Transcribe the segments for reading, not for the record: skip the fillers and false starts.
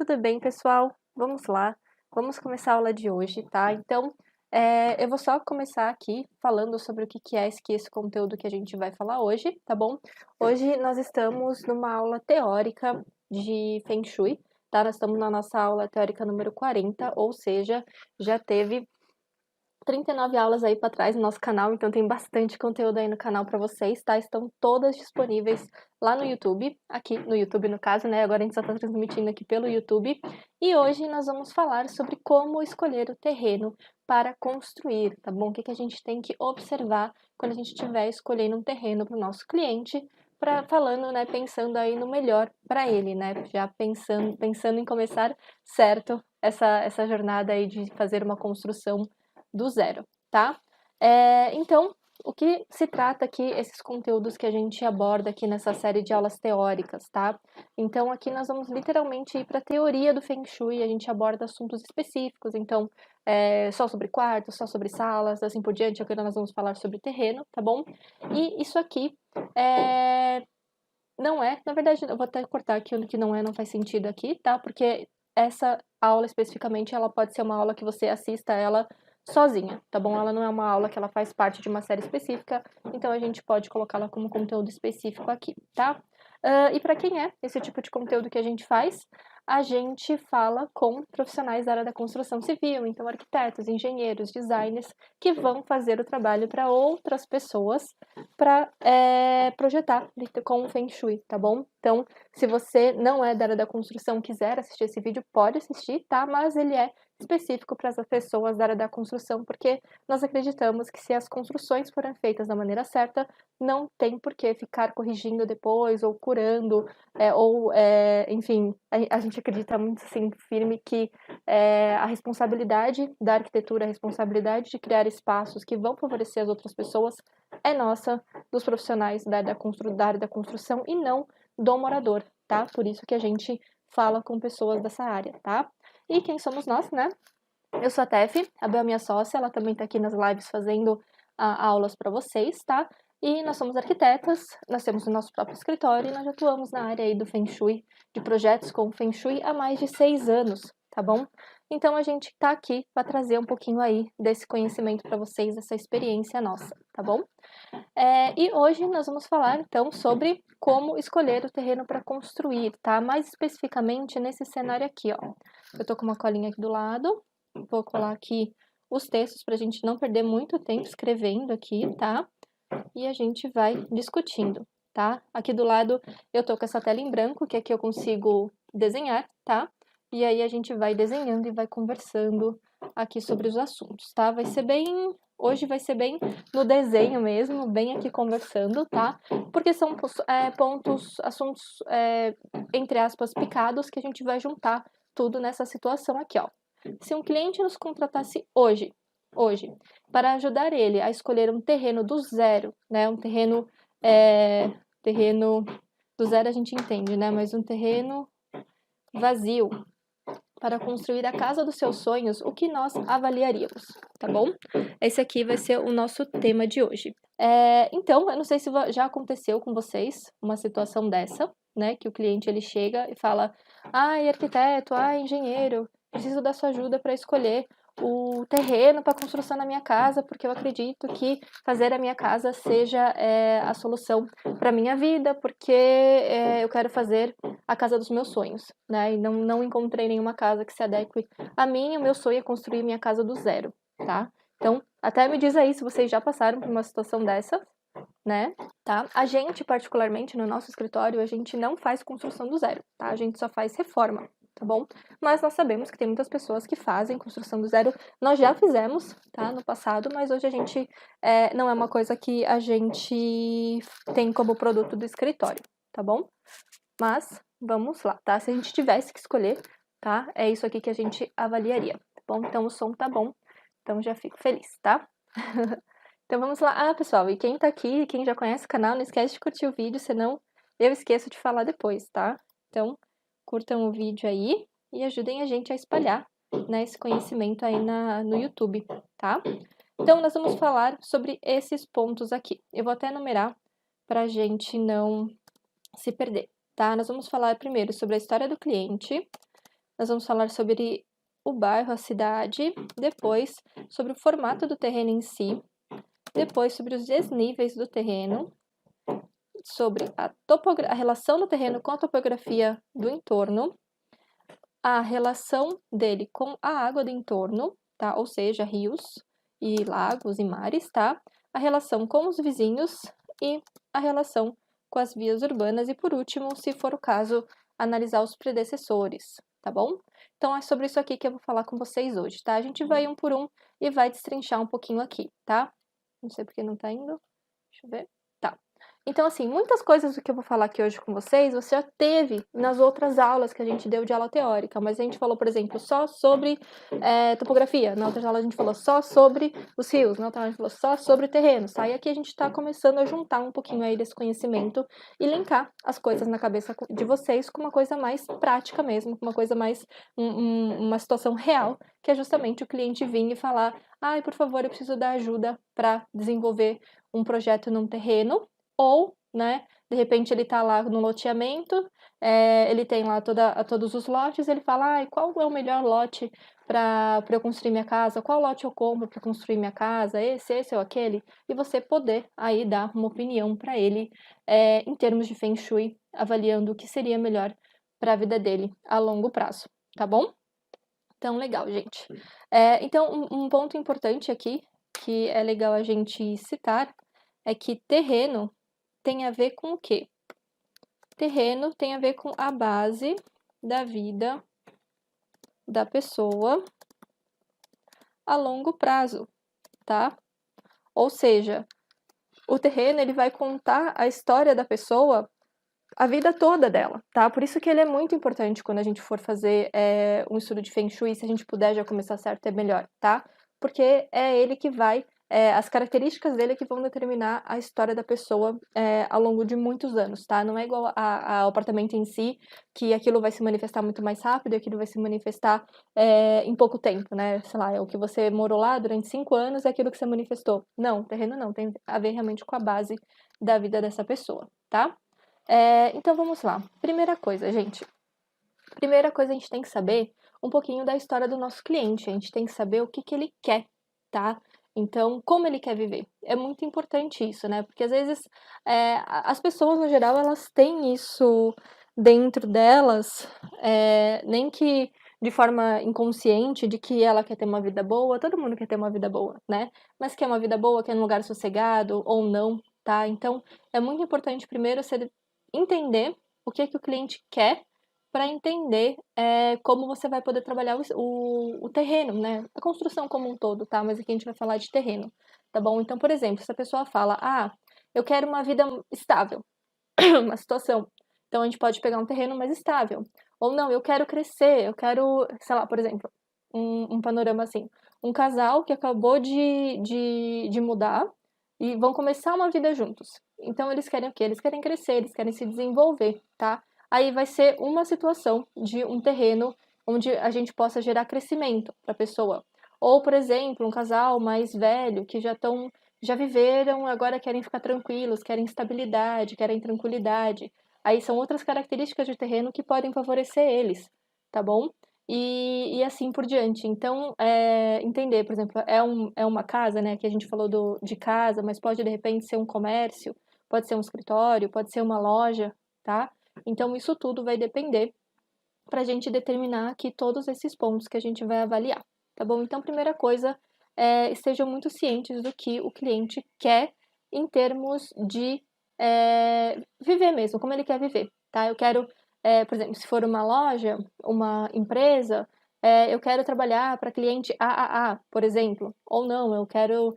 Tudo bem, pessoal? Vamos lá, vamos começar a aula de hoje, tá? Então, eu vou só começar aqui falando sobre o que é esse conteúdo que a gente vai falar hoje, tá bom? Hoje nós estamos numa aula teórica de Feng Shui, tá? Nós estamos na nossa aula teórica número 40, ou seja, já teve 39 aulas aí para trás no nosso canal, então tem bastante conteúdo aí no canal para vocês, tá? Estão todas disponíveis lá no YouTube, aqui no YouTube no caso, né? Agora a gente só está transmitindo aqui pelo YouTube. E hoje nós vamos falar sobre como escolher o terreno para construir, tá bom? O que a gente tem que observar quando a gente estiver escolhendo um terreno para o nosso cliente, falando, né, pensando aí no melhor para ele, né? Já pensando em começar certo essa jornada aí de fazer uma construção do zero, tá? Então, o que se trata aqui, esses conteúdos que a gente aborda aqui nessa série de aulas teóricas, tá? Então, aqui nós vamos literalmente ir para a teoria do Feng Shui, a gente aborda assuntos específicos, então, só sobre quartos, só sobre salas, assim por diante, agora nós vamos falar sobre terreno, tá bom? E isso aqui não é, na verdade, eu vou até cortar aqui o que não faz sentido aqui, tá? Porque essa aula especificamente, ela pode ser uma aula que você assista ela sozinha, tá bom? Ela não é uma aula que ela faz parte de uma série específica, então a gente pode colocá-la como conteúdo específico aqui, tá? E para quem é esse tipo de conteúdo que a gente faz? A gente fala com profissionais da área da construção civil, então arquitetos, engenheiros, designers, que vão fazer o trabalho para outras pessoas para projetar com o Feng Shui, tá bom? Então, se você não é da área da construção e quiser assistir esse vídeo, pode assistir, tá? Mas ele é específico para as pessoas da área da construção, porque nós acreditamos que se as construções forem feitas da maneira certa, não tem por que ficar corrigindo depois ou curando, enfim, a gente acredita muito assim, firme que a responsabilidade da arquitetura, a responsabilidade de criar espaços que vão favorecer as outras pessoas é nossa, dos profissionais da área da construção e não do morador, tá? Por isso que a gente fala com pessoas dessa área, tá? E quem somos nós, né? Eu sou a Tef, a Bel é minha sócia, ela também tá aqui nas lives fazendo aulas para vocês, tá? E nós somos arquitetas, nós temos o nosso próprio escritório e nós já atuamos na área aí do Feng Shui, de projetos com Feng Shui há mais de 6 anos, tá bom? Então a gente tá aqui para trazer um pouquinho aí desse conhecimento para vocês, dessa experiência nossa, tá bom? E hoje nós vamos falar então sobre como escolher o terreno para construir, tá? Mais especificamente nesse cenário aqui, ó. Eu tô com uma colinha aqui do lado, vou colar aqui os textos para a gente não perder muito tempo escrevendo aqui, tá? E a gente vai discutindo, tá? Aqui do lado eu tô com essa tela em branco, que aqui eu consigo desenhar, tá? E aí a gente vai desenhando e vai conversando aqui sobre os assuntos, tá? Hoje vai ser bem no desenho mesmo, bem aqui conversando, tá? Porque são assuntos, entre aspas, picados, que a gente vai juntar tudo nessa situação aqui, ó. Se um cliente nos contratasse hoje, para ajudar ele a escolher um terreno do zero, né? Terreno do zero a gente entende, né? Mas um terreno vazio para construir a casa dos seus sonhos, o que nós avaliaríamos, tá bom? Esse aqui vai ser o nosso tema de hoje. Então, eu não sei se já aconteceu com vocês uma situação dessa, né? Que o cliente ele chega e fala: ai, arquiteto, ai, engenheiro, preciso da sua ajuda para escolher o terreno para construção da minha casa, porque eu acredito que fazer a minha casa seja a solução para minha vida, porque eu quero fazer a casa dos meus sonhos, né? E não encontrei nenhuma casa que se adeque a mim, o meu sonho é construir minha casa do zero, tá? Então, até me diz aí se vocês já passaram por uma situação dessa, né? Tá? A gente, particularmente, no nosso escritório, a gente não faz construção do zero, tá? A gente só faz reforma, tá bom? Mas nós sabemos que tem muitas pessoas que fazem construção do zero. Nós já fizemos, tá? No passado, mas hoje a gente não é uma coisa que a gente tem como produto do escritório, tá bom? Mas vamos lá, tá? Se a gente tivesse que escolher, tá? É isso aqui que a gente avaliaria, tá bom? Então o som tá bom, então já fico feliz, tá? Então vamos lá. Ah, pessoal, e quem tá aqui, quem já conhece o canal, não esquece de curtir o vídeo, senão eu esqueço de falar depois, tá? Então, curtam o vídeo aí e ajudem a gente a espalhar, né, esse conhecimento aí no YouTube, tá? Então, nós vamos falar sobre esses pontos aqui. Eu vou até enumerar pra gente não se perder, tá? Nós vamos falar primeiro sobre a história do cliente, nós vamos falar sobre o bairro, a cidade, depois sobre o formato do terreno em si, depois sobre os desníveis do terreno, sobre a relação do terreno com a topografia do entorno, a relação dele com a água do entorno, tá? Ou seja, rios e lagos e mares, tá? A relação com os vizinhos e a relação com as vias urbanas e, por último, se for o caso, analisar os predecessores, tá bom? Então, é sobre isso aqui que eu vou falar com vocês hoje, tá? A gente vai um por um e vai destrinchar um pouquinho aqui, tá? Não sei porque não tá indo. Deixa eu ver. Tá. Então, assim, muitas coisas do que eu vou falar aqui hoje com vocês, você já teve nas outras aulas que a gente deu de aula teórica, mas a gente falou, por exemplo, só sobre topografia, na outra aula a gente falou só sobre os rios, na outra aula a gente falou só sobre terrenos, tá? E aqui a gente tá começando a juntar um pouquinho aí desse conhecimento e linkar as coisas na cabeça de vocês com uma coisa mais prática mesmo, com uma coisa mais, uma situação real, que é justamente o cliente vir e falar, ai, por favor, eu preciso da ajuda para desenvolver um projeto num terreno, ou, né, de repente ele está lá no loteamento, ele tem lá todos os lotes, ele fala, qual é o melhor lote para eu construir minha casa, qual lote eu compro para construir minha casa, esse ou aquele, e você poder aí dar uma opinião para ele em termos de Feng Shui, avaliando o que seria melhor para a vida dele a longo prazo, tá bom? Então, legal, gente. Então, um ponto importante aqui, que é legal a gente citar, é que terreno tem a ver com o quê? Terreno tem a ver com a base da vida da pessoa a longo prazo, tá? Ou seja, o terreno ele vai contar a história da pessoa a vida toda dela, tá? Por isso que ele é muito importante quando a gente for fazer um estudo de Feng Shui, se a gente puder já começar certo é melhor, tá? Porque é ele que vai, as características dele que vão determinar a história da pessoa ao longo de muitos anos, tá? Não é igual ao apartamento em si, que aquilo vai se manifestar muito mais rápido e aquilo vai se manifestar em pouco tempo, né? Sei lá, é o que você morou lá durante 5 anos, é aquilo que você manifestou. Não, terreno não, tem a ver realmente com a base da vida dessa pessoa, tá? Então vamos lá. Primeira coisa, gente. Primeira coisa, a gente tem que saber um pouquinho da história do nosso cliente. A gente tem que saber o que ele quer, tá? Então, como ele quer viver. É muito importante isso, né? Porque às vezes as pessoas, no geral, elas têm isso dentro delas, nem que de forma inconsciente, de que ela quer ter uma vida boa, todo mundo quer ter uma vida boa, né? Mas quer uma vida boa, quer um lugar sossegado ou não, tá? Então, é muito importante primeiro você entender o que o cliente quer para entender como você vai poder trabalhar o terreno, né? A construção como um todo, tá? Mas aqui a gente vai falar de terreno, tá bom? Então, por exemplo, se a pessoa fala, eu quero uma vida estável, uma situação. Então, a gente pode pegar um terreno mais estável. Ou não, eu quero crescer, eu quero, sei lá, por exemplo, um panorama assim. Um casal que acabou de mudar e vão começar uma vida juntos. Então, eles querem o quê? Eles querem crescer, eles querem se desenvolver, tá? Aí vai ser uma situação de um terreno onde a gente possa gerar crescimento para a pessoa. Ou, por exemplo, um casal mais velho que já viveram, agora querem ficar tranquilos, querem estabilidade, querem tranquilidade. Aí são outras características de terreno que podem favorecer eles, tá bom? E assim por diante. Então, entender, por exemplo, é uma casa, né? Que a gente falou de casa, mas pode de repente ser um comércio, pode ser um escritório, pode ser uma loja, tá? Então, isso tudo vai depender para a gente determinar aqui todos esses pontos que a gente vai avaliar, tá bom? Então, primeira coisa, estejam muito cientes do que o cliente quer em termos de viver mesmo, como ele quer viver, tá? Eu quero, por exemplo, se for uma loja, uma empresa, eu quero trabalhar para cliente AAA, por exemplo, ou não, eu quero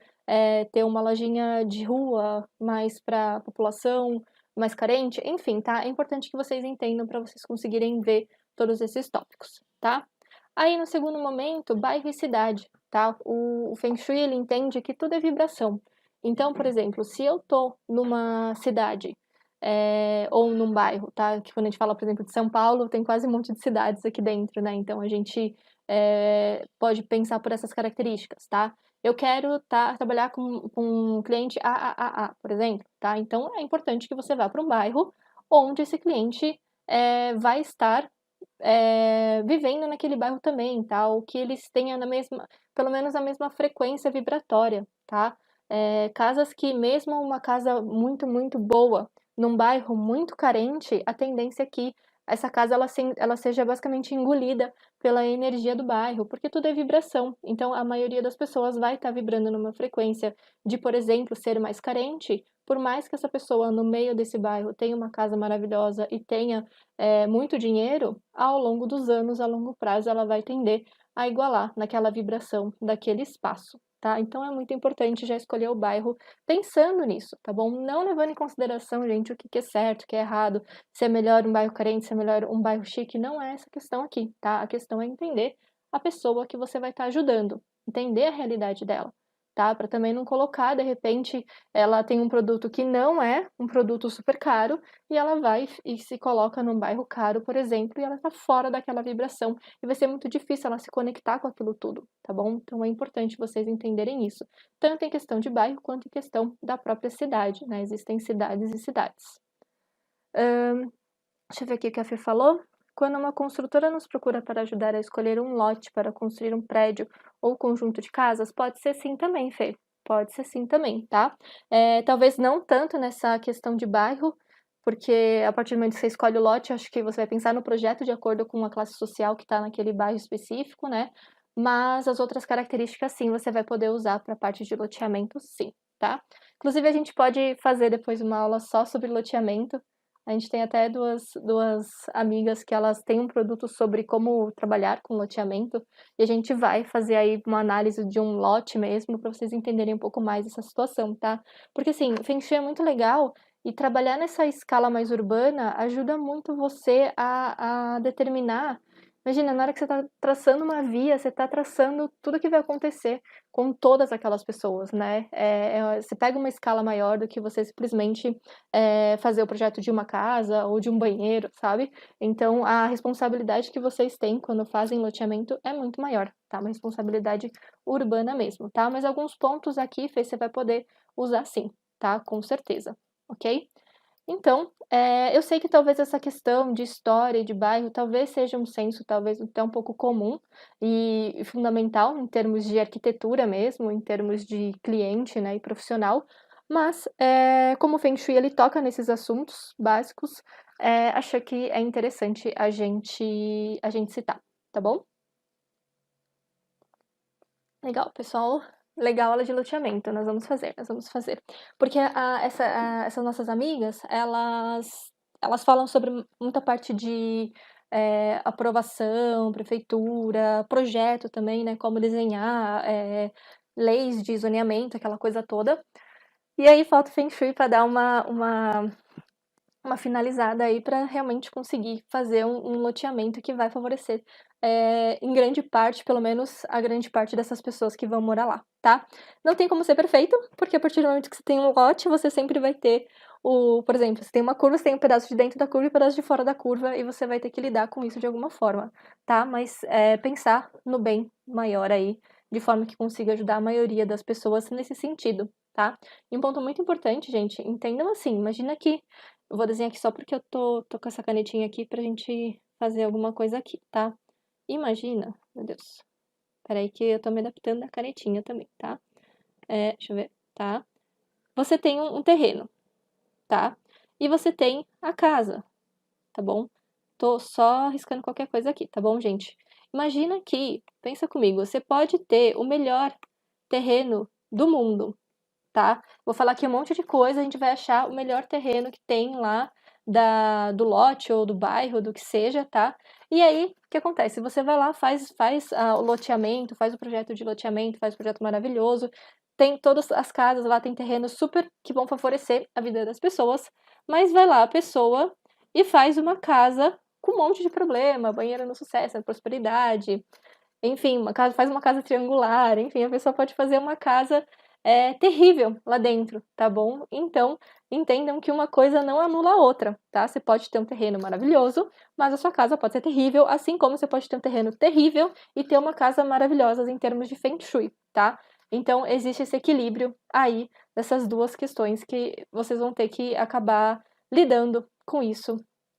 ter uma lojinha de rua mais para população mais carente, enfim, tá? É importante que vocês entendam para vocês conseguirem ver todos esses tópicos, tá? Aí, no segundo momento, bairro e cidade, tá? O Feng Shui, ele entende que tudo é vibração. Então, por exemplo, se eu tô numa cidade ou num bairro, tá? Que quando a gente fala, por exemplo, de São Paulo, tem quase um monte de cidades aqui dentro, né? Então, a gente pode pensar por essas características, tá? Eu quero trabalhar com um cliente AAA, por exemplo, tá? Então, é importante que você vá para um bairro onde esse cliente vai estar vivendo naquele bairro também, tá? Ou que eles tenham pelo menos a mesma frequência vibratória, tá? Casas que mesmo uma casa muito, muito boa, num bairro muito carente, a tendência é que essa casa ela seja basicamente engolida pela energia do bairro, porque tudo é vibração. Então, a maioria das pessoas vai estar vibrando numa frequência de, por exemplo, ser mais carente, por mais que essa pessoa no meio desse bairro tenha uma casa maravilhosa e tenha muito dinheiro, ao longo dos anos, a longo prazo, ela vai tender a igualar naquela vibração daquele espaço, tá? Então é muito importante já escolher o bairro pensando nisso, tá bom? Não levando em consideração, gente, o que é certo, o que é errado, se é melhor um bairro carente, se é melhor um bairro chique, não é essa a questão aqui, tá? A questão é entender a pessoa que você vai estar ajudando, entender a realidade dela, tá? Para também não colocar, de repente, ela tem um produto que não é um produto super caro e ela vai e se coloca num bairro caro, por exemplo, e ela está fora daquela vibração e vai ser muito difícil ela se conectar com aquilo tudo, tá bom? Então é importante vocês entenderem isso, tanto em questão de bairro quanto em questão da própria cidade, né? Existem cidades e cidades. Deixa eu ver aqui o que a Fê falou. Quando uma construtora nos procura para ajudar a escolher um lote para construir um prédio ou conjunto de casas, pode ser sim também, Fê. Pode ser sim também, tá? Talvez não tanto nessa questão de bairro, porque a partir do momento que você escolhe o lote, acho que você vai pensar no projeto de acordo com a classe social que está naquele bairro específico, né? Mas as outras características, sim, você vai poder usar para a parte de loteamento, sim, tá? Inclusive, a gente pode fazer depois uma aula só sobre loteamento. A gente tem até duas amigas que elas têm um produto sobre como trabalhar com loteamento, e a gente vai fazer aí uma análise de um lote mesmo, para vocês entenderem um pouco mais essa situação, tá? Porque assim, Feng Shui é muito legal, e trabalhar nessa escala mais urbana ajuda muito você a determinar. Imagina, na hora que você está traçando uma via, você está traçando tudo que vai acontecer com todas aquelas pessoas, né? Você pega uma escala maior do que você simplesmente fazer o projeto de uma casa ou de um banheiro, sabe? Então, a responsabilidade que vocês têm quando fazem loteamento é muito maior, tá? Uma responsabilidade urbana mesmo, tá? Mas alguns pontos aqui, Fê, você vai poder usar sim, tá? Com certeza, ok? Então, eu sei que talvez essa questão de história e de bairro talvez seja um senso talvez até um pouco comum e fundamental em termos de arquitetura mesmo, em termos de cliente, né, e profissional, mas como o Feng Shui ele toca nesses assuntos básicos, acho que é interessante a gente citar, tá bom? Legal, pessoal. Legal aula de loteamento, nós vamos fazer. Porque essas nossas amigas, elas falam sobre muita parte de aprovação, prefeitura, projeto também, né? Como desenhar, leis de zoneamento, aquela coisa toda. E aí falta o Feng Shui para dar uma finalizada aí para realmente conseguir fazer um loteamento que vai favorecer, em grande parte, pelo menos a grande parte dessas pessoas que vão morar lá, tá? Não tem como ser perfeito, porque a partir do momento que você tem um lote, você sempre vai ter por exemplo, se tem uma curva, você tem um pedaço de dentro da curva e um pedaço de fora da curva, e você vai ter que lidar com isso de alguma forma, tá? Mas pensar no bem maior aí, de forma que consiga ajudar a maioria das pessoas nesse sentido, tá? E um ponto muito importante, gente, entendam assim, imagina que eu vou desenhar aqui só porque eu tô com essa canetinha aqui pra gente fazer alguma coisa aqui, tá? Imagina, meu Deus. Peraí que eu tô me adaptando à canetinha também, tá? Deixa eu ver, tá? Você tem um terreno, tá? E você tem a casa, tá bom? Tô só riscando qualquer coisa aqui, tá bom, gente? Imagina que, pensa comigo, você pode ter o melhor terreno do mundo, tá? Vou falar aqui um monte de coisa, a gente vai achar o melhor terreno que tem lá do lote ou do bairro, do que seja, tá? E aí, o que acontece? Você vai lá, faz o loteamento, faz o projeto de loteamento, faz o projeto maravilhoso, tem todas as casas lá, tem terrenos super que vão favorecer a vida das pessoas, mas vai lá a pessoa e faz uma casa com um monte de problema, banheiro no sucesso, na prosperidade, enfim, faz uma casa triangular, enfim, a pessoa pode fazer uma casa terrível lá dentro, tá bom? Então, entendam que uma coisa não anula a outra, tá? Você pode ter um terreno maravilhoso, mas a sua casa pode ser terrível, assim como você pode ter um terreno terrível e ter uma casa maravilhosa em termos de Feng Shui, tá? Então, existe esse equilíbrio aí dessas duas questões que vocês vão ter que acabar lidando com isso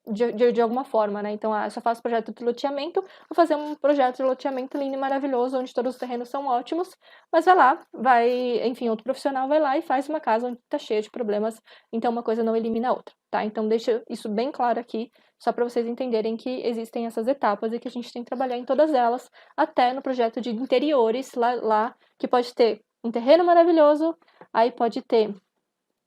de alguma forma, né? Então, eu só faço projeto de loteamento, vou fazer um projeto de loteamento lindo e maravilhoso, onde todos os terrenos são ótimos, mas enfim, outro profissional vai lá e faz uma casa onde tá cheia de problemas, então uma coisa não elimina a outra, tá? Então, deixa isso bem claro aqui, só para vocês entenderem que existem essas etapas e que a gente tem que trabalhar em todas elas, até no projeto de interiores, lá que pode ter um terreno maravilhoso, aí pode ter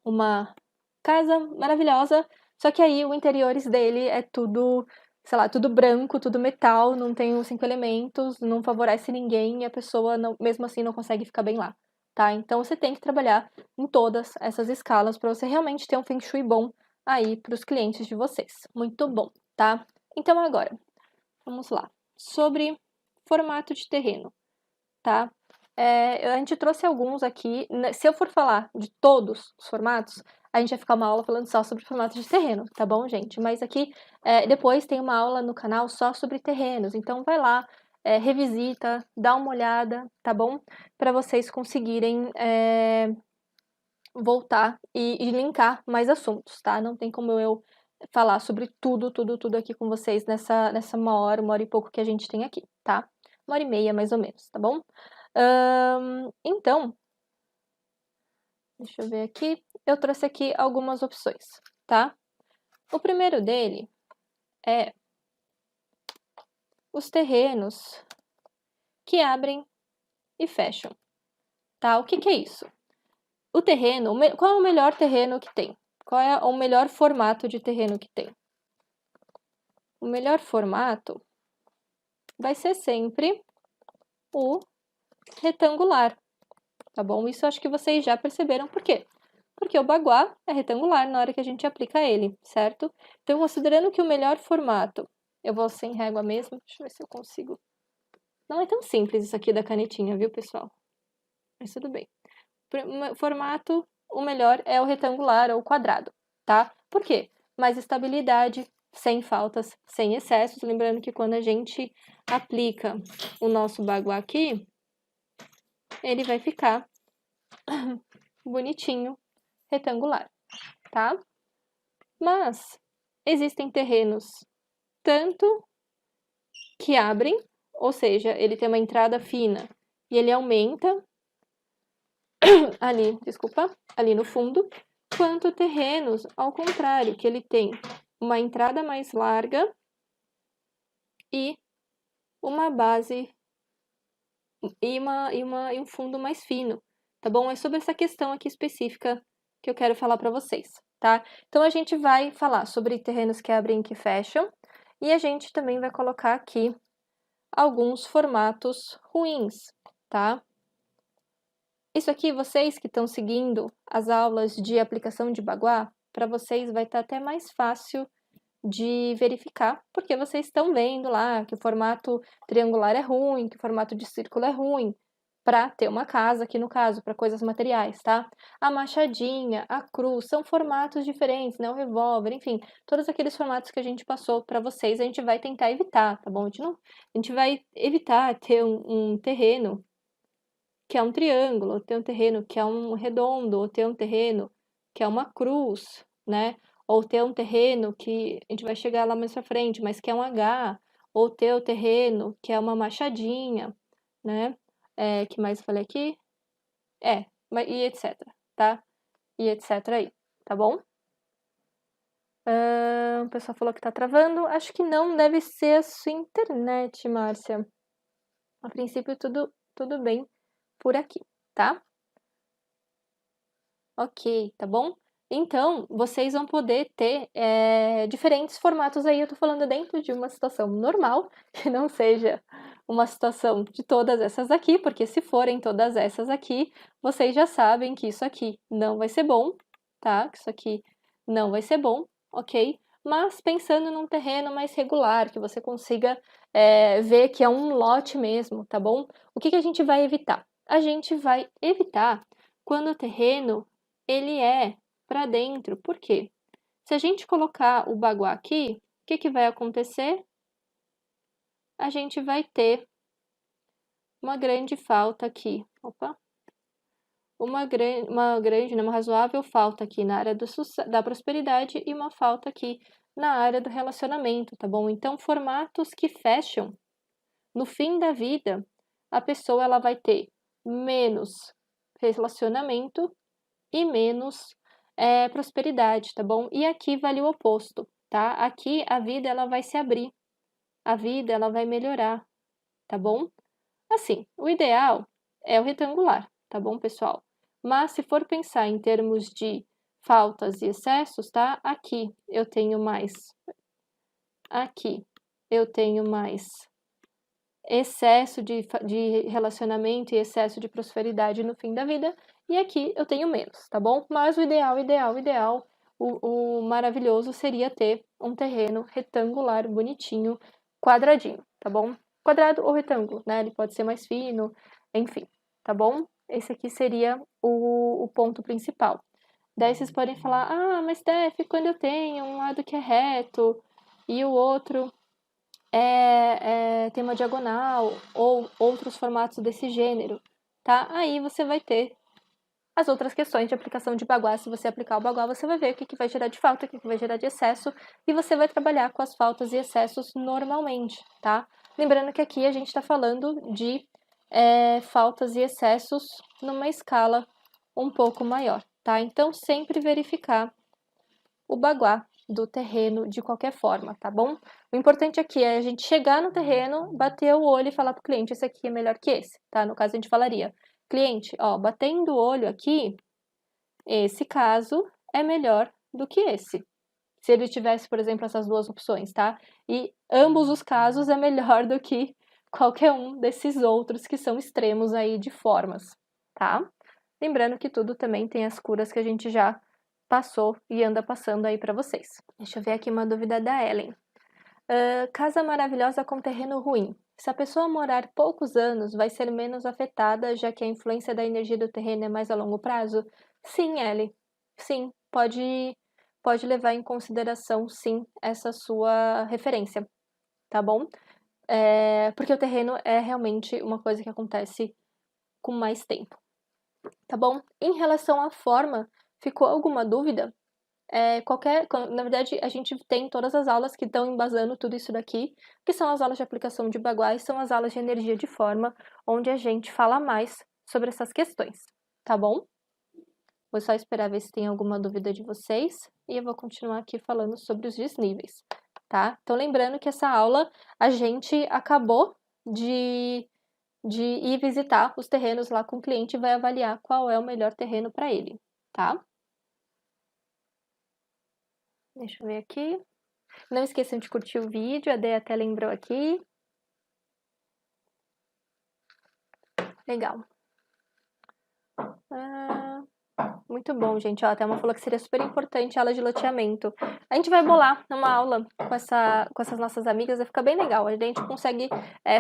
uma casa maravilhosa, só que aí o interiores dele é tudo, sei lá, tudo branco, tudo metal, não tem os 5 elementos, não favorece ninguém e a pessoa, mesmo assim, não consegue ficar bem lá, tá? Então, você tem que trabalhar em todas essas escalas para você realmente ter um Feng Shui bom aí para os clientes de vocês. Muito bom, tá? Então, agora, vamos lá. Sobre formato de terreno, tá? A gente trouxe alguns aqui. Se eu for falar de todos os formatos, a gente vai ficar uma aula falando só sobre formato de terreno, tá bom, gente? Mas aqui, depois tem uma aula no canal só sobre terrenos. Então, vai lá, revisita, dá uma olhada, tá bom? Para vocês conseguirem voltar e linkar mais assuntos, tá? Não tem como eu falar sobre tudo aqui com vocês nessa 1 hora e pouco que a gente tem aqui, tá? 1 hora e meia, mais ou menos, tá bom? Então, deixa eu ver aqui. Eu trouxe aqui algumas opções, tá? O primeiro dele é os terrenos que abrem e fecham, tá? O que que é isso? O terreno, qual é o melhor terreno que tem? Qual é o melhor formato de terreno que tem? O melhor formato vai ser sempre o retangular, tá bom? Isso acho que vocês já perceberam por quê? Porque o baguá é retangular na hora que a gente aplica ele, certo? Então, considerando que o melhor formato, eu vou sem régua mesmo, deixa eu ver se eu consigo. Não é tão simples isso aqui da canetinha, viu, pessoal? Mas tudo bem. Formato, o melhor é o retangular ou quadrado, tá? Por quê? Mais estabilidade, sem faltas, sem excessos. Lembrando que quando a gente aplica o nosso baguá aqui, ele vai ficar bonitinho, retangular, tá? Mas existem terrenos tanto que abrem, ou seja, ele tem uma entrada fina e ele aumenta ali no fundo, quanto terrenos ao contrário, que ele tem uma entrada mais larga e uma base e um fundo mais fino, tá bom? É sobre essa questão aqui específica que eu quero falar para vocês, tá? Então, a gente vai falar sobre terrenos que abrem e que fecham, e a gente também vai colocar aqui alguns formatos ruins, tá? Isso aqui, vocês que estão seguindo as aulas de aplicação de baguá, para vocês vai estar até mais fácil de verificar, porque vocês estão vendo lá que o formato triangular é ruim, que o formato de círculo é ruim, para ter uma casa, aqui no caso, para coisas materiais, tá? A machadinha, a cruz, são formatos diferentes, né? O revólver, enfim, todos aqueles formatos que a gente passou para vocês, a gente vai tentar evitar, tá bom? A gente vai evitar ter um terreno que é um triângulo, ou ter um terreno que é um redondo, ou ter um terreno que é uma cruz, né? Ou ter um terreno que a gente vai chegar lá mais pra frente, mas que é um H, ou ter o terreno que é uma machadinha, né? Que mais eu falei aqui? E etc, tá? E etc aí, tá bom? O pessoal falou que tá travando. Acho que não, deve ser a sua internet, Márcia. A princípio, tudo bem por aqui, tá? Ok, tá bom? Então, vocês vão poder ter diferentes formatos aí. Eu tô falando dentro de uma situação normal, que não seja uma situação de todas essas aqui, porque se forem todas essas aqui, vocês já sabem que isso aqui não vai ser bom, tá? Que isso aqui não vai ser bom, ok? Mas pensando num terreno mais regular, que você consiga ver que é um lote mesmo, tá bom? O que que a gente vai evitar? A gente vai evitar quando o terreno ele é para dentro. Por quê? Se a gente colocar o baguá aqui, o que que vai acontecer? A gente vai ter uma grande falta aqui. Opa! uma razoável falta aqui na área da prosperidade e uma falta aqui na área do relacionamento, tá bom? Então, formatos que fecham, no fim da vida, a pessoa ela vai ter menos relacionamento e menos prosperidade, tá bom? E aqui vale o oposto, tá? Aqui a vida ela vai se abrir, a vida ela vai melhorar, tá bom? Assim, o ideal é o retangular, tá bom, pessoal? Mas se for pensar em termos de faltas e excessos, tá? Aqui eu tenho mais excesso de relacionamento e excesso de prosperidade no fim da vida, e aqui eu tenho menos, tá bom? Mas o ideal, o maravilhoso seria ter um terreno retangular, bonitinho, quadradinho, tá bom? Quadrado ou retângulo, né? Ele pode ser mais fino, enfim, tá bom? Esse aqui seria o ponto principal. Daí vocês podem falar, mas Steph, quando eu tenho um lado que é reto e o outro tem uma diagonal ou outros formatos desse gênero, tá? Aí você vai ter as outras questões de aplicação de Bagua. Se você aplicar o Bagua, você vai ver o que vai gerar de falta, o que vai gerar de excesso, e você vai trabalhar com as faltas e excessos normalmente, tá? Lembrando que aqui a gente está falando de faltas e excessos numa escala um pouco maior, tá? Então, sempre verificar o Bagua do terreno de qualquer forma, tá bom? O importante aqui é a gente chegar no terreno, bater o olho e falar para o cliente, esse aqui é melhor que esse, tá? No caso, a gente falaria, cliente, ó, batendo o olho aqui, esse caso é melhor do que esse. Se ele tivesse, por exemplo, essas duas opções, tá? E ambos os casos é melhor do que qualquer um desses outros que são extremos aí de formas, tá? Lembrando que tudo também tem as curas que a gente já passou e anda passando aí para vocês. Deixa eu ver aqui uma dúvida da Ellen. Casa maravilhosa com terreno ruim. Se a pessoa morar poucos anos, vai ser menos afetada, já que a influência da energia do terreno é mais a longo prazo? Sim, Ellen. Sim, pode levar em consideração, sim, essa sua referência, tá bom? Porque o terreno é realmente uma coisa que acontece com mais tempo, tá bom? Em relação à forma, ficou alguma dúvida? Na verdade, a gente tem todas as aulas que estão embasando tudo isso daqui, que são as aulas de aplicação de Bagua e são as aulas de energia de forma, onde a gente fala mais sobre essas questões, tá bom? Vou só esperar ver se tem alguma dúvida de vocês e eu vou continuar aqui falando sobre os desníveis, tá? Então, lembrando que essa aula a gente acabou de ir visitar os terrenos lá com o cliente e vai avaliar qual é o melhor terreno para ele, tá? Deixa eu ver aqui. Não esqueçam de curtir o vídeo, a Dê até lembrou aqui. Legal. Muito bom, gente. Ó, a Thelma falou que seria super importante a aula de loteamento. A gente vai bolar uma aula com essas nossas amigas, vai ficar bem legal. A gente consegue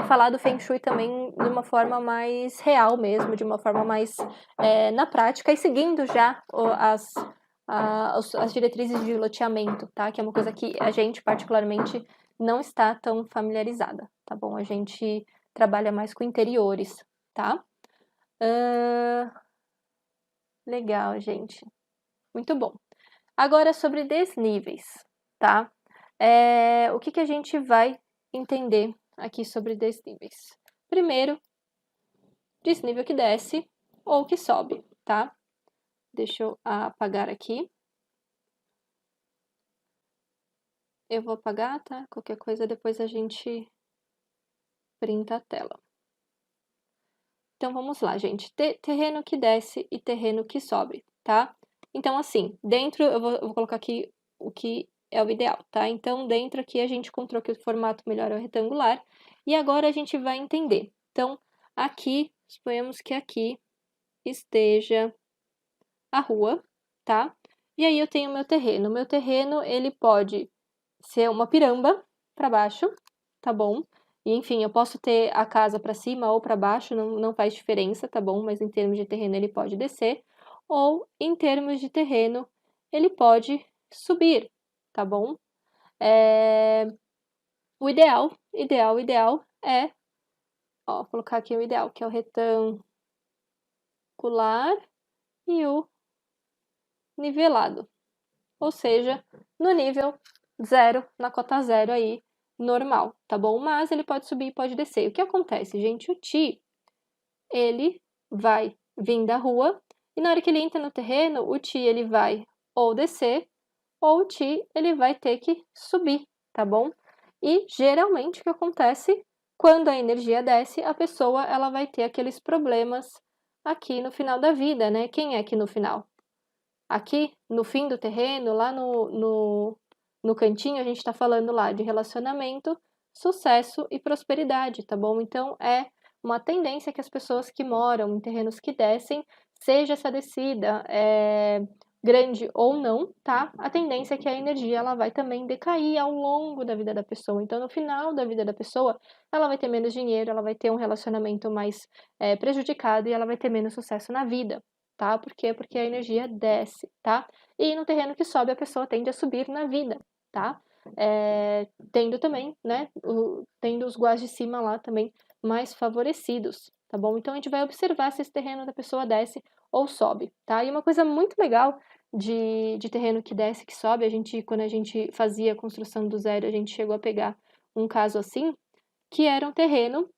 falar do Feng Shui também de uma forma mais real mesmo, de uma forma mais na prática e seguindo já as diretrizes de loteamento, tá? Que é uma coisa que a gente, particularmente, não está tão familiarizada, tá bom? A gente trabalha mais com interiores, tá? Legal, gente. Muito bom. Agora, sobre desníveis, tá? O que a gente vai entender aqui sobre desníveis? Primeiro, desnível que desce ou que sobe, tá? Deixa eu apagar aqui. Eu vou apagar, tá? Qualquer coisa depois a gente printa a tela. Então, vamos lá, gente. Terreno que desce e terreno que sobe, tá? Então, assim, dentro, eu vou colocar aqui o que é o ideal, tá? Então, dentro aqui a gente encontrou que o formato melhor é o retangular. E agora a gente vai entender. Então, aqui, suponhamos que aqui esteja a rua, tá? E aí eu tenho o meu terreno. O meu terreno, ele pode ser uma piramba para baixo, tá bom? E, enfim, eu posso ter a casa para cima ou para baixo, não faz diferença, tá bom? Mas em termos de terreno ele pode descer. Ou em termos de terreno ele pode subir, tá bom? O ideal é, ó, vou colocar aqui o ideal, que é o retangular e o nivelado. Ou seja, no nível 0, na cota 0 aí, normal, tá bom? Mas ele pode subir e pode descer. E o que acontece, gente? O Ti, ele vai vir da rua e na hora que ele entra no terreno, o Ti ele vai ou descer ou o Ti ele vai ter que subir, tá bom? E geralmente o que acontece quando a energia desce, a pessoa ela vai ter aqueles problemas aqui no final da vida, né? Quem é aqui no final? Aqui no fim do terreno, lá no cantinho, a gente está falando lá de relacionamento, sucesso e prosperidade, tá bom? Então é uma tendência que as pessoas que moram em terrenos que descem, seja essa descida grande ou não, tá? A tendência é que a energia ela vai também decair ao longo da vida da pessoa. Então, no final da vida da pessoa, ela vai ter menos dinheiro, ela vai ter um relacionamento mais prejudicado e ela vai ter menos sucesso na vida, tá? Por quê? Porque a energia desce, tá? E no terreno que sobe, a pessoa tende a subir na vida, tá? Tendo também, né? Tendo os guás de cima lá também mais favorecidos, tá bom? Então a gente vai observar se esse terreno da pessoa desce ou sobe, tá? E uma coisa muito legal de terreno que desce, que sobe, quando a gente fazia a construção do zero, a gente chegou a pegar um caso assim, que era um terreno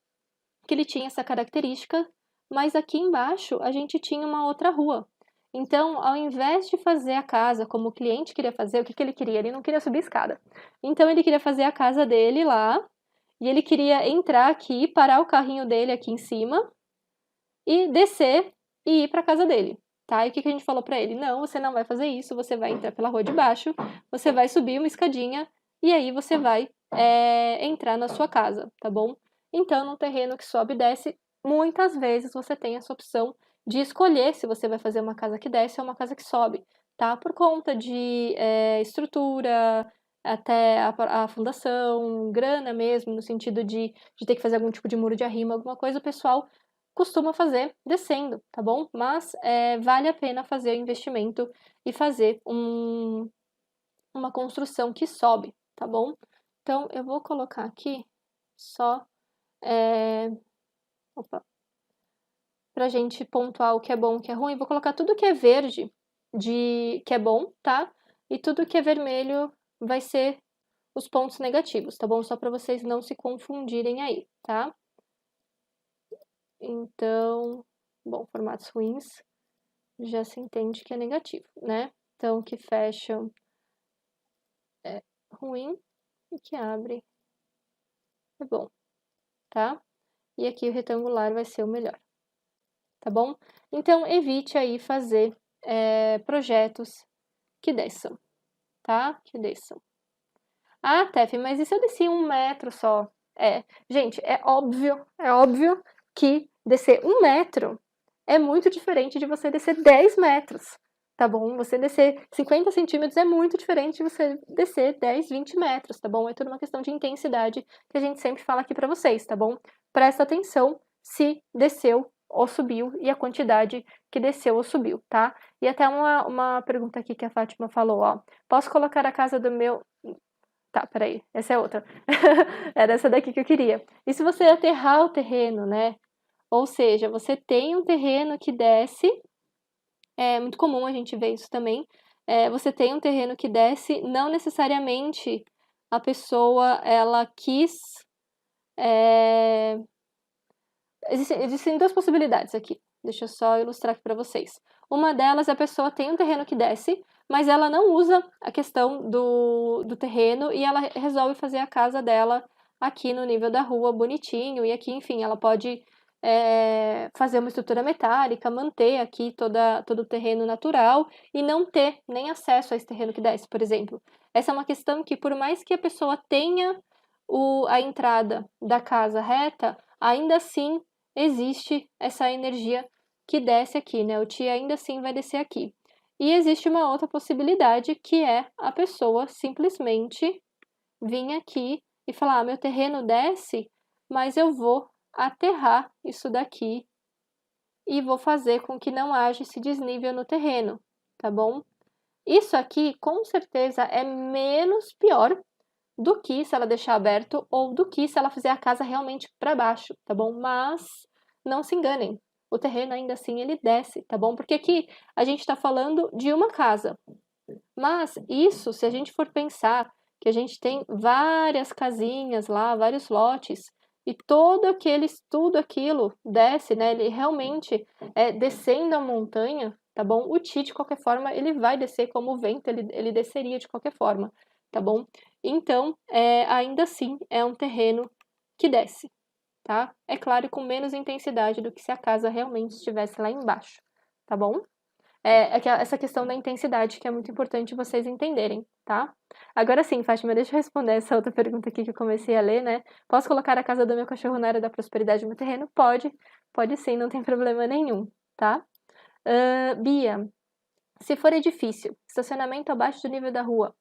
que ele tinha essa característica, mas aqui embaixo a gente tinha uma outra rua. Então, ao invés de fazer a casa como o cliente queria fazer, o que ele queria? Ele não queria subir escada. Então, ele queria fazer a casa dele lá, e ele queria entrar aqui, parar o carrinho dele aqui em cima, e descer e ir para a casa dele. Tá? E o que a gente falou para ele? Não, você não vai fazer isso, você vai entrar pela rua de baixo, você vai subir uma escadinha, e aí você vai entrar na sua casa, tá bom? Então, num terreno que sobe e desce, muitas vezes você tem essa opção de escolher se você vai fazer uma casa que desce ou uma casa que sobe, tá? Por conta de estrutura, até a fundação, grana mesmo, no sentido de ter que fazer algum tipo de muro de arrimo, alguma coisa, o pessoal costuma fazer descendo, tá bom? Mas vale a pena fazer o investimento e fazer uma construção que sobe, tá bom? Então, eu vou colocar aqui só pra gente pontuar o que é bom e o que é ruim. Vou colocar tudo que é verde que é bom, tá? E tudo que é vermelho vai ser os pontos negativos, tá bom? Só para vocês não se confundirem aí, tá? Então, bom, formatos ruins já se entende que é negativo, né? Então, que fecha é ruim e que abre é bom, tá? E aqui o retangular vai ser o melhor, tá bom? Então, evite aí fazer projetos que desçam, tá? Que desçam. Ah, Tef, mas e se eu desci 1 metro só? Gente, é óbvio que descer 1 metro é muito diferente de você descer 10 metros, tá bom? Você descer 50 centímetros é muito diferente de você descer 10, 20 metros, tá bom? É tudo uma questão de intensidade que a gente sempre fala aqui pra vocês, tá bom? Presta atenção se desceu ou subiu e a quantidade que desceu ou subiu, tá? E até uma pergunta aqui que a Fátima falou, ó. Posso colocar a casa do meu... Tá, peraí, essa é outra. Era essa daqui que eu queria. E se você aterrar o terreno, né? Ou seja, você tem um terreno que desce, é muito comum a gente ver isso também. Você tem um terreno que desce, não necessariamente a pessoa ela quis. Existem duas possibilidades aqui. Deixa eu só ilustrar aqui para vocês. Uma delas é a pessoa tem um terreno que desce, mas ela não usa a questão do terreno e ela resolve fazer a casa dela aqui no nível da rua, bonitinho, e aqui, enfim, ela pode fazer uma estrutura metálica, manter aqui todo o terreno natural e não ter nem acesso a esse terreno que desce, por exemplo. Essa é uma questão que, por mais que a pessoa tenha a entrada da casa reta, ainda assim existe essa energia que desce aqui, né? O Ti ainda assim vai descer aqui. E existe uma outra possibilidade que é a pessoa simplesmente vir aqui e falar: meu terreno desce, mas eu vou aterrar isso daqui e vou fazer com que não haja esse desnível no terreno, tá bom? Isso aqui, com certeza, é menos pior do que se ela deixar aberto ou do que se ela fizer a casa realmente para baixo, tá bom? Mas não se enganem, o terreno ainda assim ele desce, tá bom? Porque aqui a gente está falando de uma casa. Mas isso, se a gente for pensar que a gente tem várias casinhas lá, vários lotes, e tudo aquilo desce, né? Ele realmente descendo a montanha, tá bom? O Ti, de qualquer forma, ele vai descer como o vento, ele desceria de qualquer forma, tá bom? Então, ainda assim, é um terreno que desce, tá? É claro, com menos intensidade do que se a casa realmente estivesse lá embaixo, tá bom? Essa questão da intensidade que é muito importante vocês entenderem, tá? Agora sim, Fátima, deixa eu responder essa outra pergunta aqui que eu comecei a ler, né? Posso colocar a casa do meu cachorro na área da prosperidade do meu terreno? Pode sim, não tem problema nenhum, tá? Bia, se for edifício, estacionamento abaixo do nível da rua.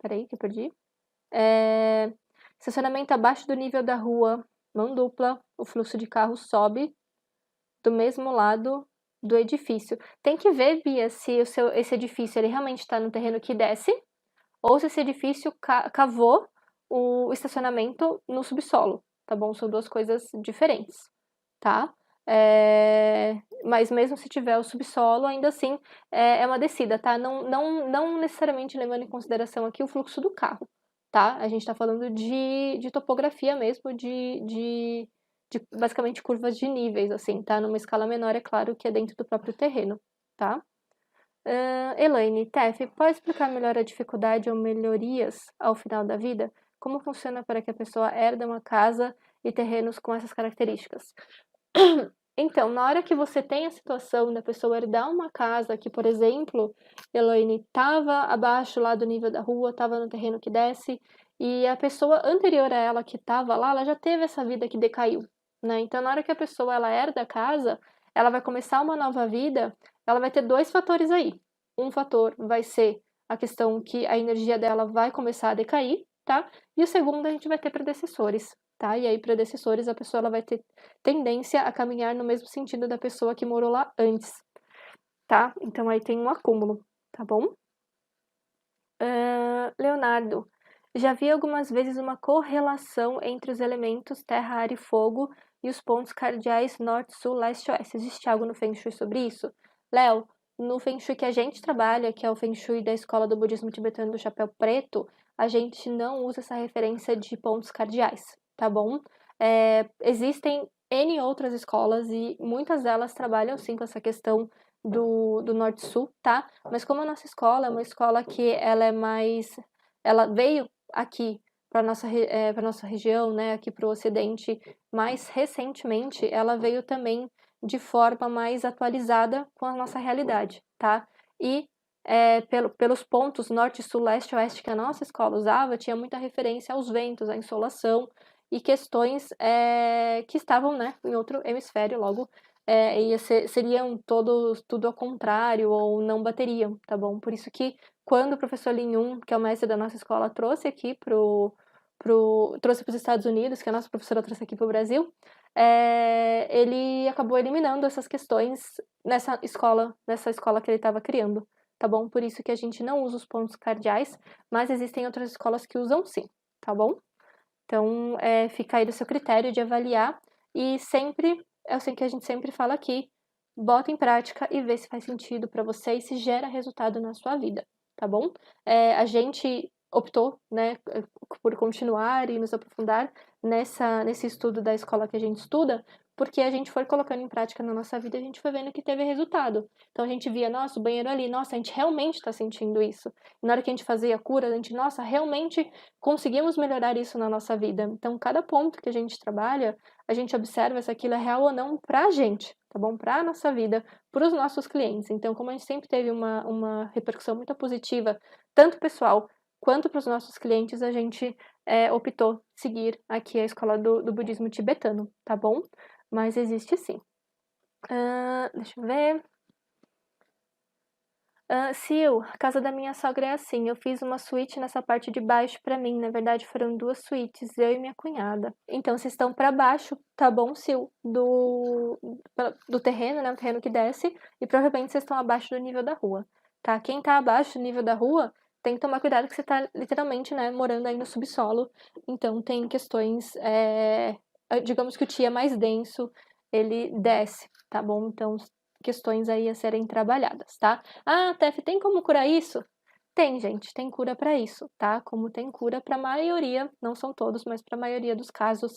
Peraí, que eu perdi. Estacionamento abaixo do nível da rua, mão dupla, o fluxo de carro sobe do mesmo lado do edifício. Tem que ver, Bia, se esse edifício ele realmente está no terreno que desce ou se esse edifício cavou o estacionamento no subsolo, tá bom? São duas coisas diferentes, tá? Mas mesmo se tiver o subsolo, ainda assim é uma descida, tá? Não necessariamente levando em consideração aqui o fluxo do carro, tá? A gente está falando de topografia mesmo, de basicamente curvas de níveis, assim, tá? Numa escala menor, é claro que é dentro do próprio terreno, tá? Elaine, Tef, pode explicar melhor a dificuldade ou melhorias ao final da vida? Como funciona para que a pessoa herda uma casa e terrenos com essas características? Então, na hora que você tem a situação da pessoa herdar uma casa que, por exemplo, Elaine estava abaixo lá do nível da rua, estava no terreno que desce, e a pessoa anterior a ela que estava lá, ela já teve essa vida que decaiu, né? Então, na hora que a pessoa ela herda a casa, ela vai começar uma nova vida, ela vai ter dois fatores aí. Um fator vai ser a questão que a energia dela vai começar a decair, tá? E o segundo, a gente vai ter predecessores, tá? E aí, predecessores, a pessoa ela vai ter tendência a caminhar no mesmo sentido da pessoa que morou lá antes, tá? Então aí tem um acúmulo, tá bom? Leonardo, já vi algumas vezes uma correlação entre os elementos terra, ar e fogo e os pontos cardeais norte, sul, leste e oeste. Existe algo no Feng Shui sobre isso? Léo, no Feng Shui que a gente trabalha, que é o Feng Shui da escola do budismo tibetano do chapéu preto, a gente não usa essa referência de pontos cardeais, tá bom? Existem N outras escolas e muitas delas trabalham sim com essa questão do norte-sul, tá? Mas como a nossa escola é uma escola que ela é mais... Ela veio aqui para nossa região, né, aqui para o Ocidente, mais recentemente, ela veio também de forma mais atualizada com a nossa realidade, tá? E pelos pontos norte, sul, leste, oeste que a nossa escola usava, tinha muita referência aos ventos, à insolação e questões que estavam, né, em outro hemisfério, logo seriam tudo ao contrário ou não bateriam, tá bom? Por isso que quando o professor Lin Yun, que é o mestre da nossa escola, trouxe aqui trouxe para os Estados Unidos, que a nossa professora trouxe aqui para o Brasil, ele acabou eliminando essas questões nessa escola que ele estava criando, tá bom? Por isso que a gente não usa os pontos cardeais, mas existem outras escolas que usam sim, tá bom? Então, fica aí do seu critério de avaliar e sempre, é assim que a gente sempre fala aqui, bota em prática e vê se faz sentido para você e se gera resultado na sua vida, tá bom? A gente optou, né, por continuar e nos aprofundar nesse estudo da escola que a gente estuda, porque a gente foi colocando em prática na nossa vida e a gente foi vendo que teve resultado. Então a gente via, nossa, o banheiro ali, nossa, a gente realmente está sentindo isso. E na hora que a gente fazia a cura, a gente, nossa, realmente conseguimos melhorar isso na nossa vida. Então, cada ponto que a gente trabalha, a gente observa se aquilo é real ou não para a gente, tá bom? Para a nossa vida, para os nossos clientes. Então, como a gente sempre teve uma repercussão muito positiva, tanto pessoal quanto para os nossos clientes, a gente optou seguir aqui a escola do budismo tibetano, tá bom? Mas existe sim. Deixa eu ver. Sil, a casa da minha sogra é assim. Eu fiz uma suíte nessa parte de baixo pra mim. Na verdade, foram duas suítes, eu e minha cunhada. Então, vocês estão pra baixo, tá bom, Sil? Do terreno, né? O terreno que desce. E provavelmente vocês estão abaixo do nível da rua, tá? Quem tá abaixo do nível da rua tem que tomar cuidado que você tá literalmente, né, morando aí no subsolo. Então, tem questões. Digamos que o Ti é mais denso. ele desce, tá bom? Então, questões aí a serem trabalhadas, tá? Ah, Tef, tem como curar isso? Tem, gente, tem cura para isso, tá? Como tem cura para a maioria, não são todos, mas para a maioria dos casos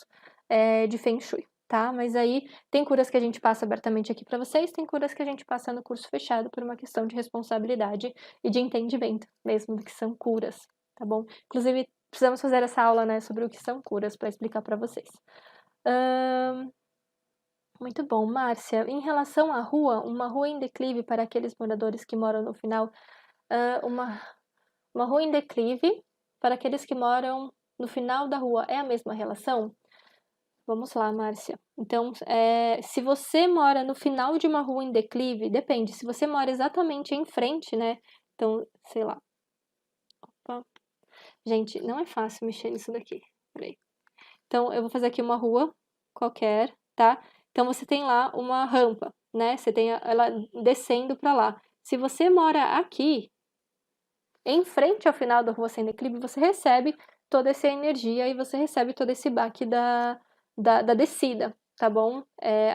de Feng Shui, tá? Mas aí tem curas que a gente passa abertamente aqui para vocês, tem curas que a gente passa no curso fechado por uma questão de responsabilidade e de entendimento mesmo do que são curas, tá bom? Inclusive, precisamos fazer essa aula, né, sobre o que são curas para explicar para vocês. Muito bom, Márcia. Em relação à rua, uma rua em declive para aqueles moradores que moram no final, uma rua em declive para aqueles que moram no final da rua é a mesma relação? Vamos lá, Márcia. Então, se você mora no final de uma rua em declive, depende. Se você mora exatamente em frente, né? Então, sei lá. Opa. Gente, não é fácil mexer nisso daqui. Peraí. Então, eu vou fazer aqui uma rua qualquer, tá? Então, você tem lá uma rampa, né? Você tem ela descendo para lá. Se você mora aqui, em frente ao final da rua sem declive, você recebe toda essa energia e você recebe todo esse baque da descida, tá bom?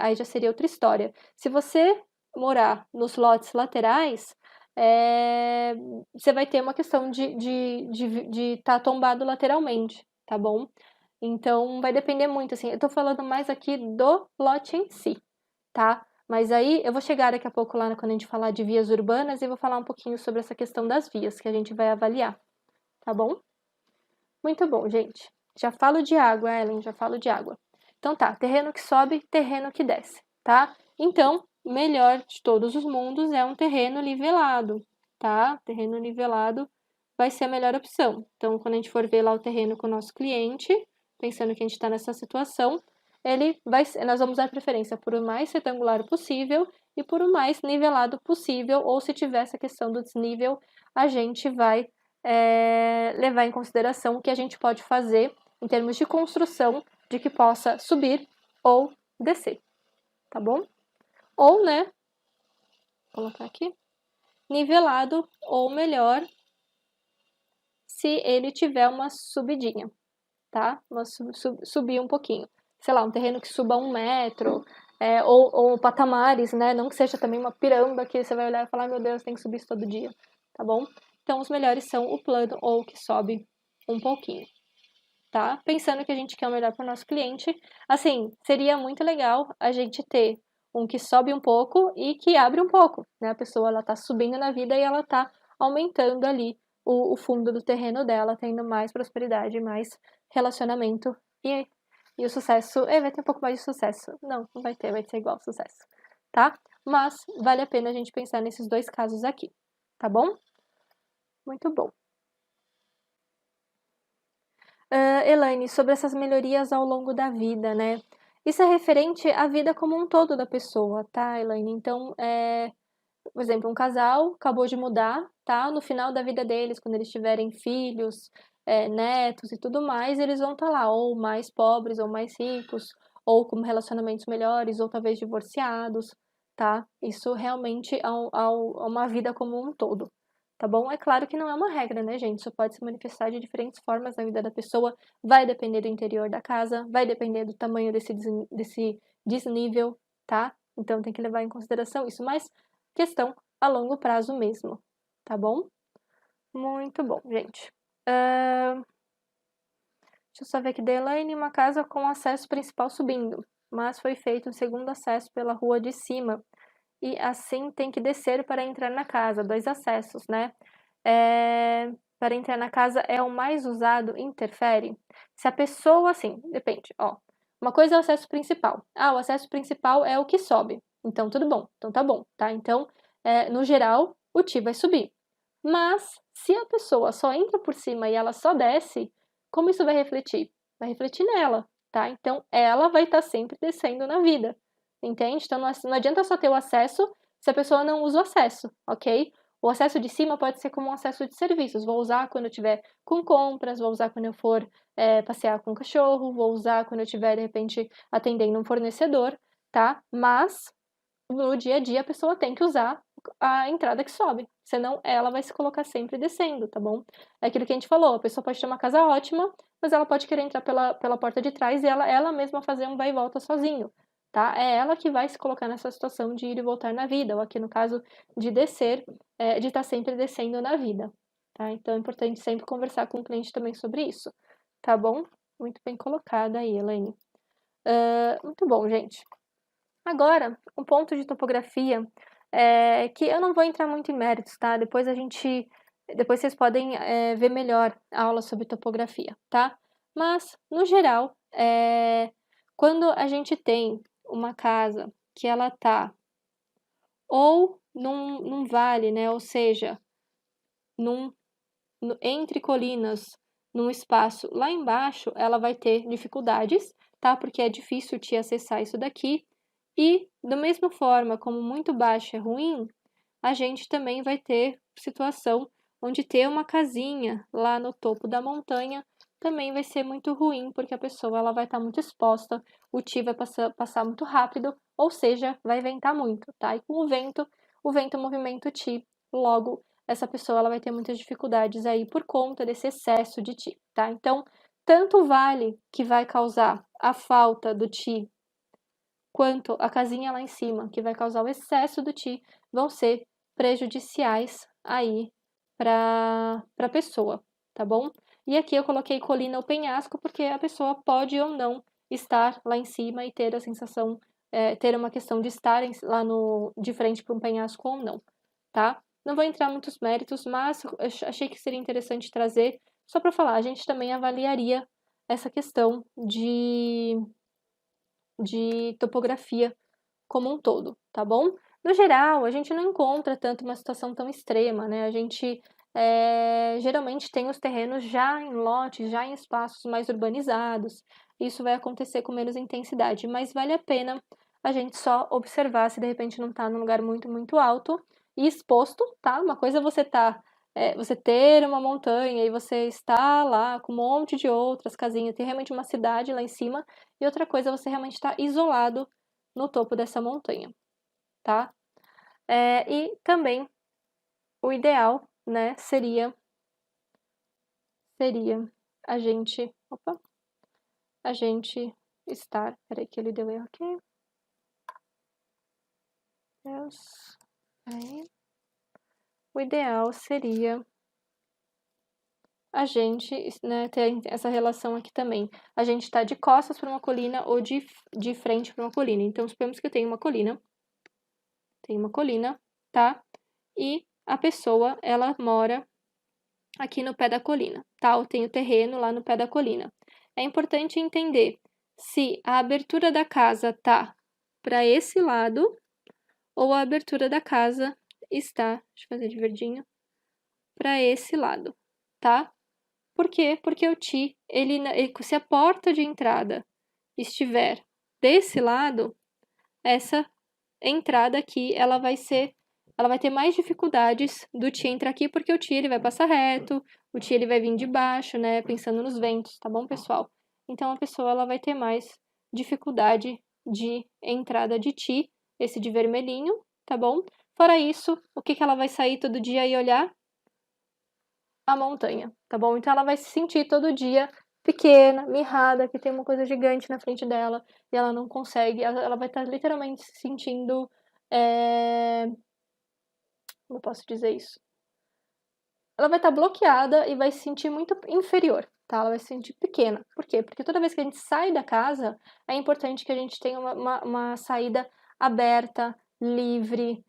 Aí já seria outra história. Se você morar nos lotes laterais, você vai ter uma questão de estar tombado lateralmente, tá bom? Então, vai depender muito, assim, eu tô falando mais aqui do lote em si, tá? Mas aí eu vou chegar daqui a pouco lá quando a gente falar de vias urbanas e vou falar um pouquinho sobre essa questão das vias que a gente vai avaliar, tá bom? Muito bom, gente. Já falo de água, Ellen, já falo de água. Então tá, terreno que sobe, terreno que desce, tá? Então, melhor de todos os mundos é um terreno nivelado, tá? Terreno nivelado vai ser a melhor opção. Então, quando a gente for ver lá o terreno com o nosso cliente, pensando que a gente está nessa situação, nós vamos dar preferência por o mais retangular possível e por o mais nivelado possível, ou se tiver essa questão do desnível, a gente vai levar em consideração o que a gente pode fazer em termos de construção de que possa subir ou descer, tá bom? Ou, né, vou colocar aqui, nivelado ou melhor, se ele tiver uma subidinha, tá? Subir um pouquinho. Sei lá, um terreno que suba 1 metro, ou patamares, né? Não que seja também uma pirâmide que você vai olhar e falar, meu Deus, tem que subir isso todo dia, tá bom? Então, os melhores são o plano ou que sobe um pouquinho, tá? Pensando que a gente quer o melhor para o nosso cliente, assim, seria muito legal a gente ter um que sobe um pouco e que abre um pouco, né? A pessoa, ela tá subindo na vida e ela tá aumentando ali o fundo do terreno dela, tendo mais prosperidade, mais relacionamento e o sucesso, vai ter um pouco mais de sucesso. Não, não vai ter, vai ser igual sucesso, tá? Mas vale a pena a gente pensar nesses dois casos aqui, tá bom? Muito bom. Elaine, sobre essas melhorias ao longo da vida, né? Isso é referente à vida como um todo da pessoa, tá, Elaine? Então, por exemplo, um casal acabou de mudar, tá? No final da vida deles, quando eles tiverem filhos, netos e tudo mais, eles vão estar lá, ou mais pobres, ou mais ricos, ou com relacionamentos melhores, ou talvez divorciados, tá? Isso realmente é uma vida como um todo, tá bom? É claro que não é uma regra, né, gente? Isso pode se manifestar de diferentes formas na vida da pessoa, vai depender do interior da casa, vai depender do tamanho desse desnível, tá? Então tem que levar em consideração isso, mas questão a longo prazo mesmo, tá bom? Muito bom, gente. Deixa eu só ver aqui, Elaine, uma casa com acesso principal subindo, mas foi feito um segundo acesso pela rua de cima, e assim tem que descer para entrar na casa, 2 acessos, né? Para entrar na casa é o mais usado, interfere? Se a pessoa, assim, depende, ó. Uma coisa é o acesso principal. Ah, o acesso principal é o que sobe. Então, tudo bom. Então, tá bom, tá? Então, no geral, o Ti vai subir. Mas, se a pessoa só entra por cima e ela só desce, como isso vai refletir? Vai refletir nela, tá? Então, ela vai estar sempre descendo na vida, entende? Então, não adianta só ter o acesso se a pessoa não usa o acesso, ok? O acesso de cima pode ser como um acesso de serviços. Vou usar quando eu estiver com compras, vou usar quando eu for passear com o cachorro, vou usar quando eu estiver, de repente, atendendo um fornecedor, tá? Mas, no dia a dia, a pessoa tem que usar a entrada que sobe. Senão, ela vai se colocar sempre descendo, tá bom? É aquilo que a gente falou. A pessoa pode ter uma casa ótima, mas ela pode querer entrar pela porta de trás e ela mesma fazer um vai e volta sozinho. tá? É ela que vai se colocar nessa situação de ir e voltar na vida, ou aqui no caso de descer, de estar sempre descendo na vida, tá? Então é importante sempre conversar com o cliente também sobre isso, tá bom? Muito bem colocada aí, Elaine. Muito bom, gente. Agora, um ponto de topografia que eu não vou entrar muito em méritos, tá? Depois vocês podem ver melhor a aula sobre topografia, tá? Mas, no geral, quando a gente tem uma casa que ela tá ou num vale, né? Ou seja, entre colinas, num espaço lá embaixo, ela vai ter dificuldades, tá? Porque é difícil te acessar isso daqui. E, da mesma forma como muito baixo é ruim, a gente também vai ter situação onde ter uma casinha lá no topo da montanha também vai ser muito ruim, porque a pessoa ela vai estar muito exposta, o ti vai passar muito rápido, ou seja, vai ventar muito, tá? E com o vento movimenta o ti, logo essa pessoa ela vai ter muitas dificuldades aí por conta desse excesso de ti, tá? Então, tanto o vale que vai causar a falta do ti, quanto a casinha lá em cima, que vai causar o excesso do ti, vão ser prejudiciais aí para a pessoa, tá bom? E aqui eu coloquei colina ou penhasco porque a pessoa pode ou não estar lá em cima e ter a sensação, ter uma questão de estar lá de frente para um penhasco ou não, tá? Não vou entrar em muitos méritos, mas eu achei que seria interessante trazer, só para falar, a gente também avaliaria essa questão de topografia como um todo, tá bom? No geral, a gente não encontra tanto uma situação tão extrema, né? A gente geralmente tem os terrenos já em lotes, já em espaços mais urbanizados. Isso vai acontecer com menos intensidade, mas vale a pena a gente só observar se de repente não está num lugar muito, muito alto e exposto, tá? Uma coisa é você ter uma montanha e você está lá com um monte de outras casinhas, tem realmente uma cidade lá em cima, e outra coisa é você realmente estar isolado no topo dessa montanha, tá? E também o ideal, né, seria a gente, a gente estar, peraí que ele deu erro aqui. Deus, aí. O ideal seria a gente, né, ter essa relação aqui também. A gente está de costas para uma colina ou de frente para uma colina. Então, suponhamos que eu tenho uma colina, tá? E a pessoa, ela mora aqui no pé da colina, tá? Eu tenho terreno lá no pé da colina. É importante entender se a abertura da casa tá para esse lado ou a abertura da casa está, deixa eu fazer de verdinho, para esse lado, tá? Por quê? Porque o ti, se a porta de entrada estiver desse lado, essa entrada aqui, ela vai ter mais dificuldades do ti entrar aqui, porque o ti ele vai passar reto, o ti ele vai vir de baixo, né, pensando nos ventos, tá bom, pessoal? Então a pessoa ela vai ter mais dificuldade de entrada de ti, esse de vermelhinho, tá bom? Fora isso, o que ela vai sair todo dia e olhar? A montanha, tá bom? Então ela vai se sentir todo dia pequena, mirrada, que tem uma coisa gigante na frente dela e ela não consegue, ela vai estar literalmente se sentindo, como eu posso dizer isso? Ela vai estar bloqueada e vai se sentir muito inferior, tá? Ela vai se sentir pequena. Por quê? Porque toda vez que a gente sai da casa, é importante que a gente tenha uma saída aberta, livre,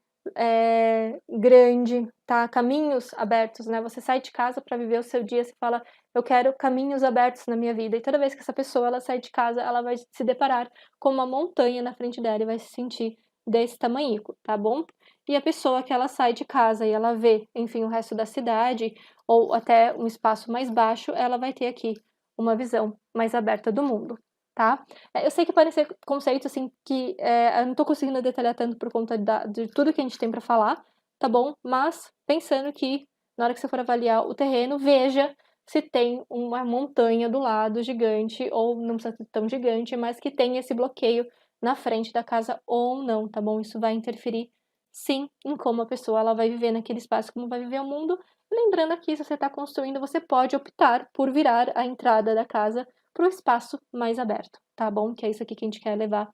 grande, tá? Caminhos abertos, né? Você sai de casa para viver o seu dia, você fala, eu quero caminhos abertos na minha vida. E toda vez que essa pessoa ela sai de casa, ela vai se deparar com uma montanha na frente dela e vai se sentir desse tamanhico, tá bom? E a pessoa que ela sai de casa e ela vê, enfim, o resto da cidade ou até um espaço mais baixo, ela vai ter aqui uma visão mais aberta do mundo, tá? Eu sei que podem ser conceitos assim que eu não tô conseguindo detalhar tanto por conta de tudo que a gente tem para falar, tá bom? Mas pensando que na hora que você for avaliar o terreno, veja se tem uma montanha do lado gigante ou não precisa ser tão gigante, mas que tem esse bloqueio na frente da casa ou não, tá bom? Isso vai interferir sim em como a pessoa ela vai viver naquele espaço, como vai viver o mundo. Lembrando aqui, se você está construindo, você pode optar por virar a entrada da casa para o espaço mais aberto, tá bom? Que é isso aqui que a gente quer levar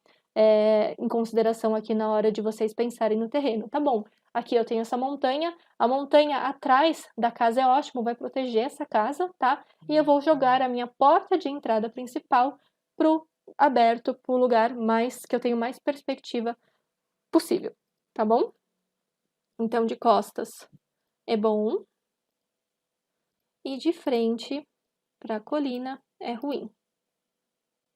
em consideração aqui na hora de vocês pensarem no terreno, tá bom? Aqui eu tenho essa montanha, a montanha atrás da casa é ótimo, vai proteger essa casa, tá? E eu vou jogar a minha porta de entrada principal pro aberto, pro lugar mais que eu tenho mais perspectiva possível, tá bom? Então, de costas é bom e de frente para a colina é ruim,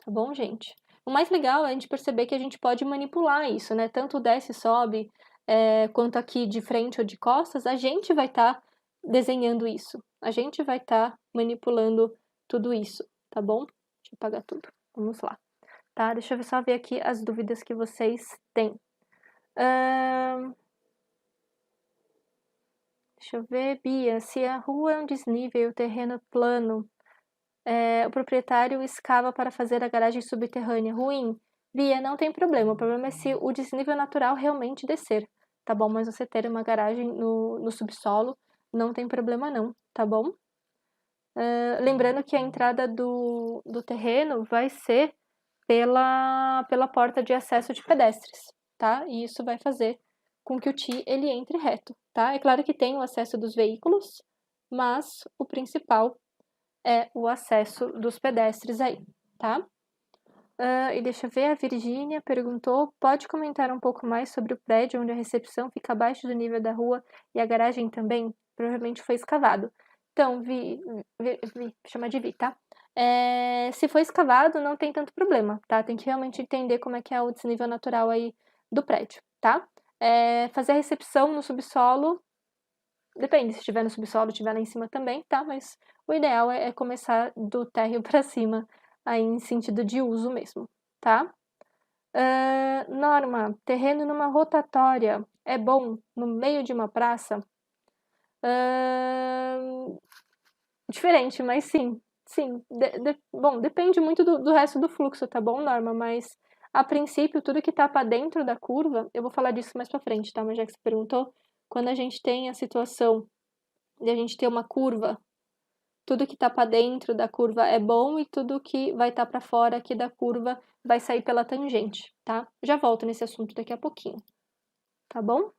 tá bom, gente? O mais legal é a gente perceber que a gente pode manipular isso, né? Tanto desce e sobe, quanto aqui de frente ou de costas, a gente vai estar desenhando isso. A gente vai estar manipulando tudo isso, tá bom? Deixa eu apagar tudo. Vamos lá. Tá? Deixa eu só ver aqui as dúvidas que vocês têm. Deixa eu ver, Bia, se a rua é um desnível e o terreno plano, o proprietário escava para fazer a garagem subterrânea. Ruim. Bia, não tem problema. O problema é se o desnível natural realmente descer, tá bom? Mas você ter uma garagem no subsolo, não tem problema não, tá bom? Lembrando que a entrada do terreno vai ser pela porta de acesso de pedestres, tá? E isso vai fazer com que o Ti ele entre reto, tá? É claro que tem o acesso dos veículos, mas o principal é o acesso dos pedestres aí, tá? E deixa eu ver, a Virgínia perguntou, pode comentar um pouco mais sobre o prédio onde a recepção fica abaixo do nível da rua e a garagem também? Provavelmente foi escavado. Então, chama de Vi, tá? Se foi escavado, não tem tanto problema, tá? Tem que realmente entender como é que é o desnível natural aí do prédio, tá? Fazer a recepção no subsolo, depende, se estiver no subsolo, estiver lá em cima também, tá? Mas o ideal é começar do térreo para cima, aí em sentido de uso mesmo, tá? Norma, terreno numa rotatória é bom no meio de uma praça? Diferente, mas sim, sim. Bom, depende muito do resto do fluxo, tá bom, Norma? Mas a princípio, tudo que tá para dentro da curva, eu vou falar disso mais para frente, tá? Mas já que você perguntou, quando a gente tem a situação de a gente ter uma curva, tudo que tá para dentro da curva é bom e tudo que vai estar para fora aqui da curva vai sair pela tangente, tá? Já volto nesse assunto daqui a pouquinho, tá bom?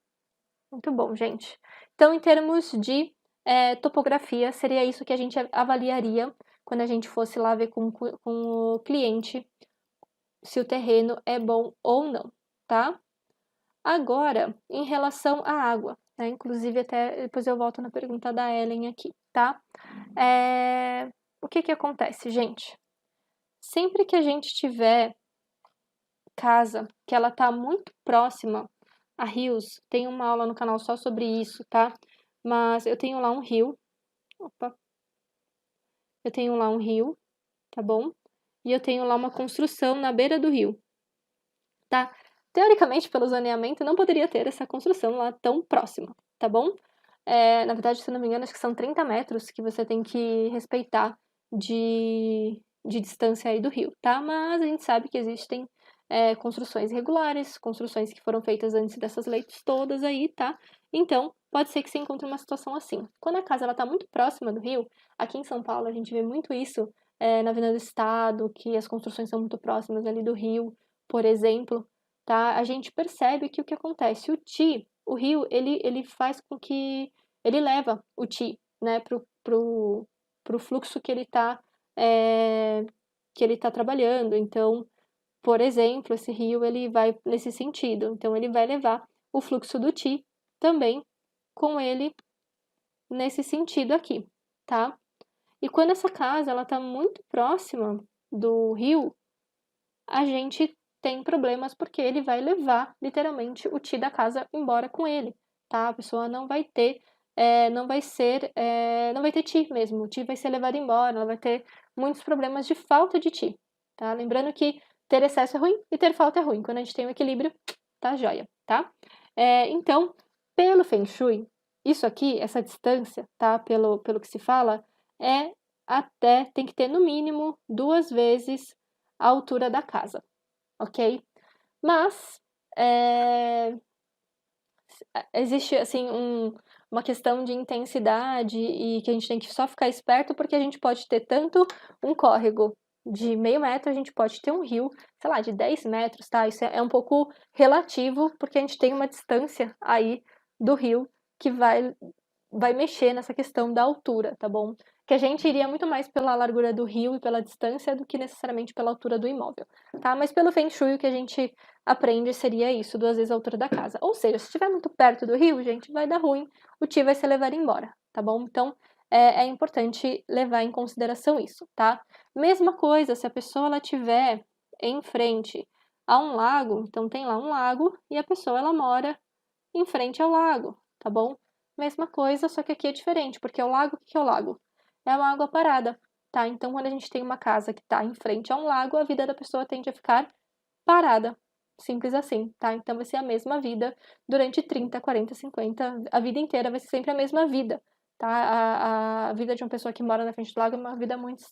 Muito bom, gente. Então, em termos de topografia, seria isso que a gente avaliaria quando a gente fosse lá ver com o cliente se o terreno é bom ou não, tá? Agora, em relação à água, né? Inclusive, até depois eu volto na pergunta da Ellen aqui, tá? O que acontece, gente? Sempre que a gente tiver casa que ela tá muito próxima a rios, tem uma aula no canal só sobre isso, tá? Mas eu tenho lá um rio, eu tenho lá um rio, tá bom? E eu tenho lá uma construção na beira do rio, tá? Teoricamente, pelo zoneamento, não poderia ter essa construção lá tão próxima, tá bom? Na verdade, se eu não me engano, acho que são 30 metros que você tem que respeitar de distância aí do rio, tá? Mas a gente sabe que existem construções irregulares, construções que foram feitas antes dessas leis todas aí, tá? Então, pode ser que você encontre uma situação assim. Quando a casa ela tá muito próxima do rio, aqui em São Paulo a gente vê muito isso na Avenida do Estado, que as construções são muito próximas ali do rio, por exemplo, tá? A gente percebe que o que acontece, o rio, ele faz com que ele leva o Ti, né, pro fluxo que ele tá trabalhando. Então, por exemplo, esse rio ele vai nesse sentido. Então, ele vai levar o fluxo do Ti também com ele nesse sentido aqui, tá? E quando essa casa ela tá muito próxima do rio, a gente tem problemas porque ele vai levar literalmente o Ti da casa embora com ele, tá? A pessoa não vai ter, não vai ter Ti mesmo. O Ti vai ser levado embora, ela vai ter muitos problemas de falta de Ti, tá? Lembrando que ter excesso é ruim e ter falta é ruim. Quando a gente tem um equilíbrio, tá joia, tá? Então, pelo Feng Shui, isso aqui, essa distância, tá? Pelo que se fala, tem que ter no mínimo 2 vezes a altura da casa, ok? Mas existe assim uma questão de intensidade e que a gente tem que só ficar esperto porque a gente pode ter tanto um córrego de meio metro, a gente pode ter um rio, sei lá, de 10 metros, tá? Isso é um pouco relativo, porque a gente tem uma distância aí do rio que vai mexer nessa questão da altura, tá bom? Que a gente iria muito mais pela largura do rio e pela distância do que necessariamente pela altura do imóvel, tá? Mas pelo Feng Shui o que a gente aprende seria isso, 2 vezes a altura da casa. Ou seja, se estiver muito perto do rio, gente, vai dar ruim, o Qi vai ser levado embora, tá bom? Então, é importante levar em consideração isso, tá? Mesma coisa, se a pessoa ela tiver em frente a um lago, então tem lá um lago e a pessoa ela mora em frente ao lago, tá bom? Mesma coisa, só que aqui é diferente, porque o lago, o que é o lago? É uma água parada, tá? Então, quando a gente tem uma casa que está em frente a um lago, a vida da pessoa tende a ficar parada. Simples assim, tá? Então, vai ser a mesma vida durante 30, 40, 50, a vida inteira vai ser sempre a mesma vida, tá? A vida de uma pessoa que mora na frente do lago é uma vida muito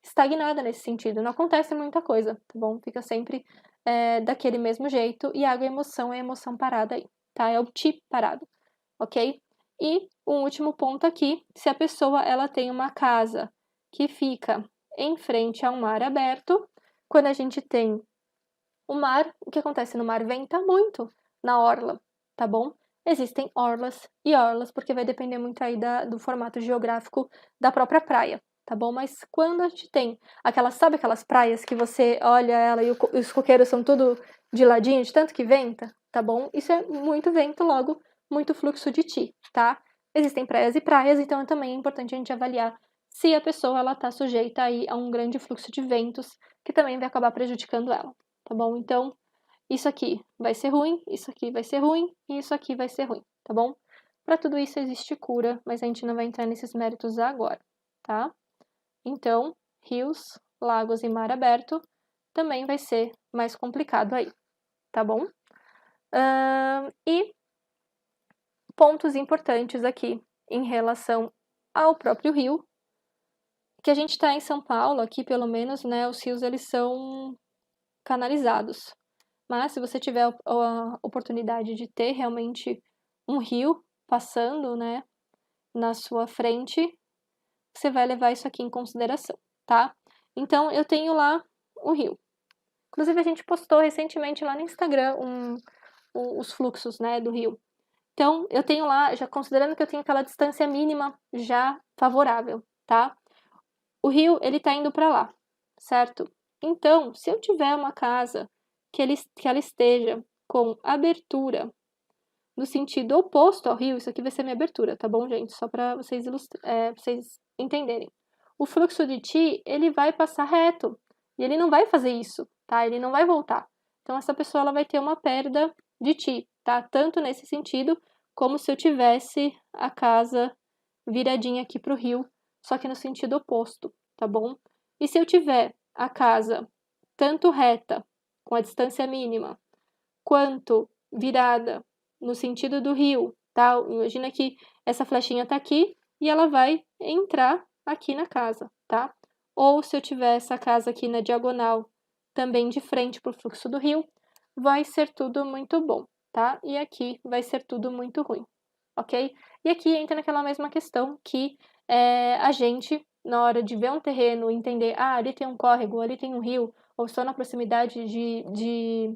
estagnada nesse sentido. Não acontece muita coisa, tá bom? Fica sempre daquele mesmo jeito e água é emoção parada aí, tá? É o Qi parado, ok? E um último ponto aqui, se a pessoa ela tem uma casa que fica em frente a um mar aberto, quando a gente tem o mar, o que acontece no mar? Venta muito na orla, tá bom? Existem orlas e orlas, porque vai depender muito aí do formato geográfico da própria praia, tá bom? Mas quando a gente tem sabe aquelas praias que você olha ela e os coqueiros são tudo de ladinho, de tanto que venta, tá bom? Isso é muito vento, logo, muito fluxo de Qi, tá? Existem praias e praias, então também é importante a gente avaliar se a pessoa ela tá sujeita aí a um grande fluxo de ventos, que também vai acabar prejudicando ela, tá bom? Então, isso aqui vai ser ruim, isso aqui vai ser ruim e isso aqui vai ser ruim, tá bom? Para tudo isso existe cura, mas a gente não vai entrar nesses méritos agora, tá? Então, rios, lagos e mar aberto também vai ser mais complicado aí, tá bom? E pontos importantes aqui em relação ao próprio rio, que a gente está em São Paulo, aqui pelo menos, né, os rios eles são canalizados. Mas se você tiver a oportunidade de ter realmente um rio passando, né, na sua frente, você vai levar isso aqui em consideração, tá? Então, eu tenho lá o rio. Inclusive, a gente postou recentemente lá no Instagram os fluxos, né, do rio. Então, eu tenho lá, já considerando que eu tenho aquela distância mínima já favorável, tá? O rio, ele tá indo para lá, certo? Então, se eu tiver uma casa que ela esteja com abertura no sentido oposto ao rio, isso aqui vai ser minha abertura, tá bom, gente? Só para vocês entenderem. O fluxo de Qi, ele vai passar reto, e ele não vai fazer isso, tá? Ele não vai voltar. Então, essa pessoa, ela vai ter uma perda de Qi, tá? Tanto nesse sentido, como se eu tivesse a casa viradinha aqui pro rio, só que no sentido oposto, tá bom? E se eu tiver a casa tanto reta, com a distância mínima, quanto virada no sentido do rio, tá? Imagina que essa flechinha tá aqui e ela vai entrar aqui na casa, tá? Ou se eu tiver essa casa aqui na diagonal, também de frente para o fluxo do rio, vai ser tudo muito bom, tá? E aqui vai ser tudo muito ruim, ok? E aqui entra naquela mesma questão que a gente, na hora de ver um terreno, entender, ali tem um córrego, ali tem um rio, ou estou na proximidade de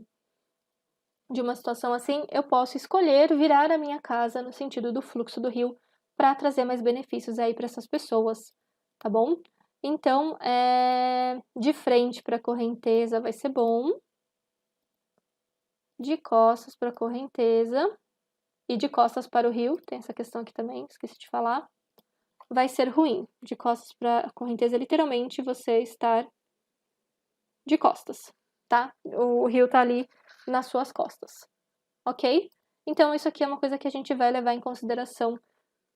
uma situação assim, eu posso escolher virar a minha casa no sentido do fluxo do rio para trazer mais benefícios aí para essas pessoas, tá bom? Então, de frente para a correnteza vai ser bom, de costas para a correnteza e de costas para o rio, tem essa questão aqui também, esqueci de falar, vai ser ruim. De costas para a correnteza, literalmente você estar de costas, tá? O rio tá ali nas suas costas, ok? Então, isso aqui é uma coisa que a gente vai levar em consideração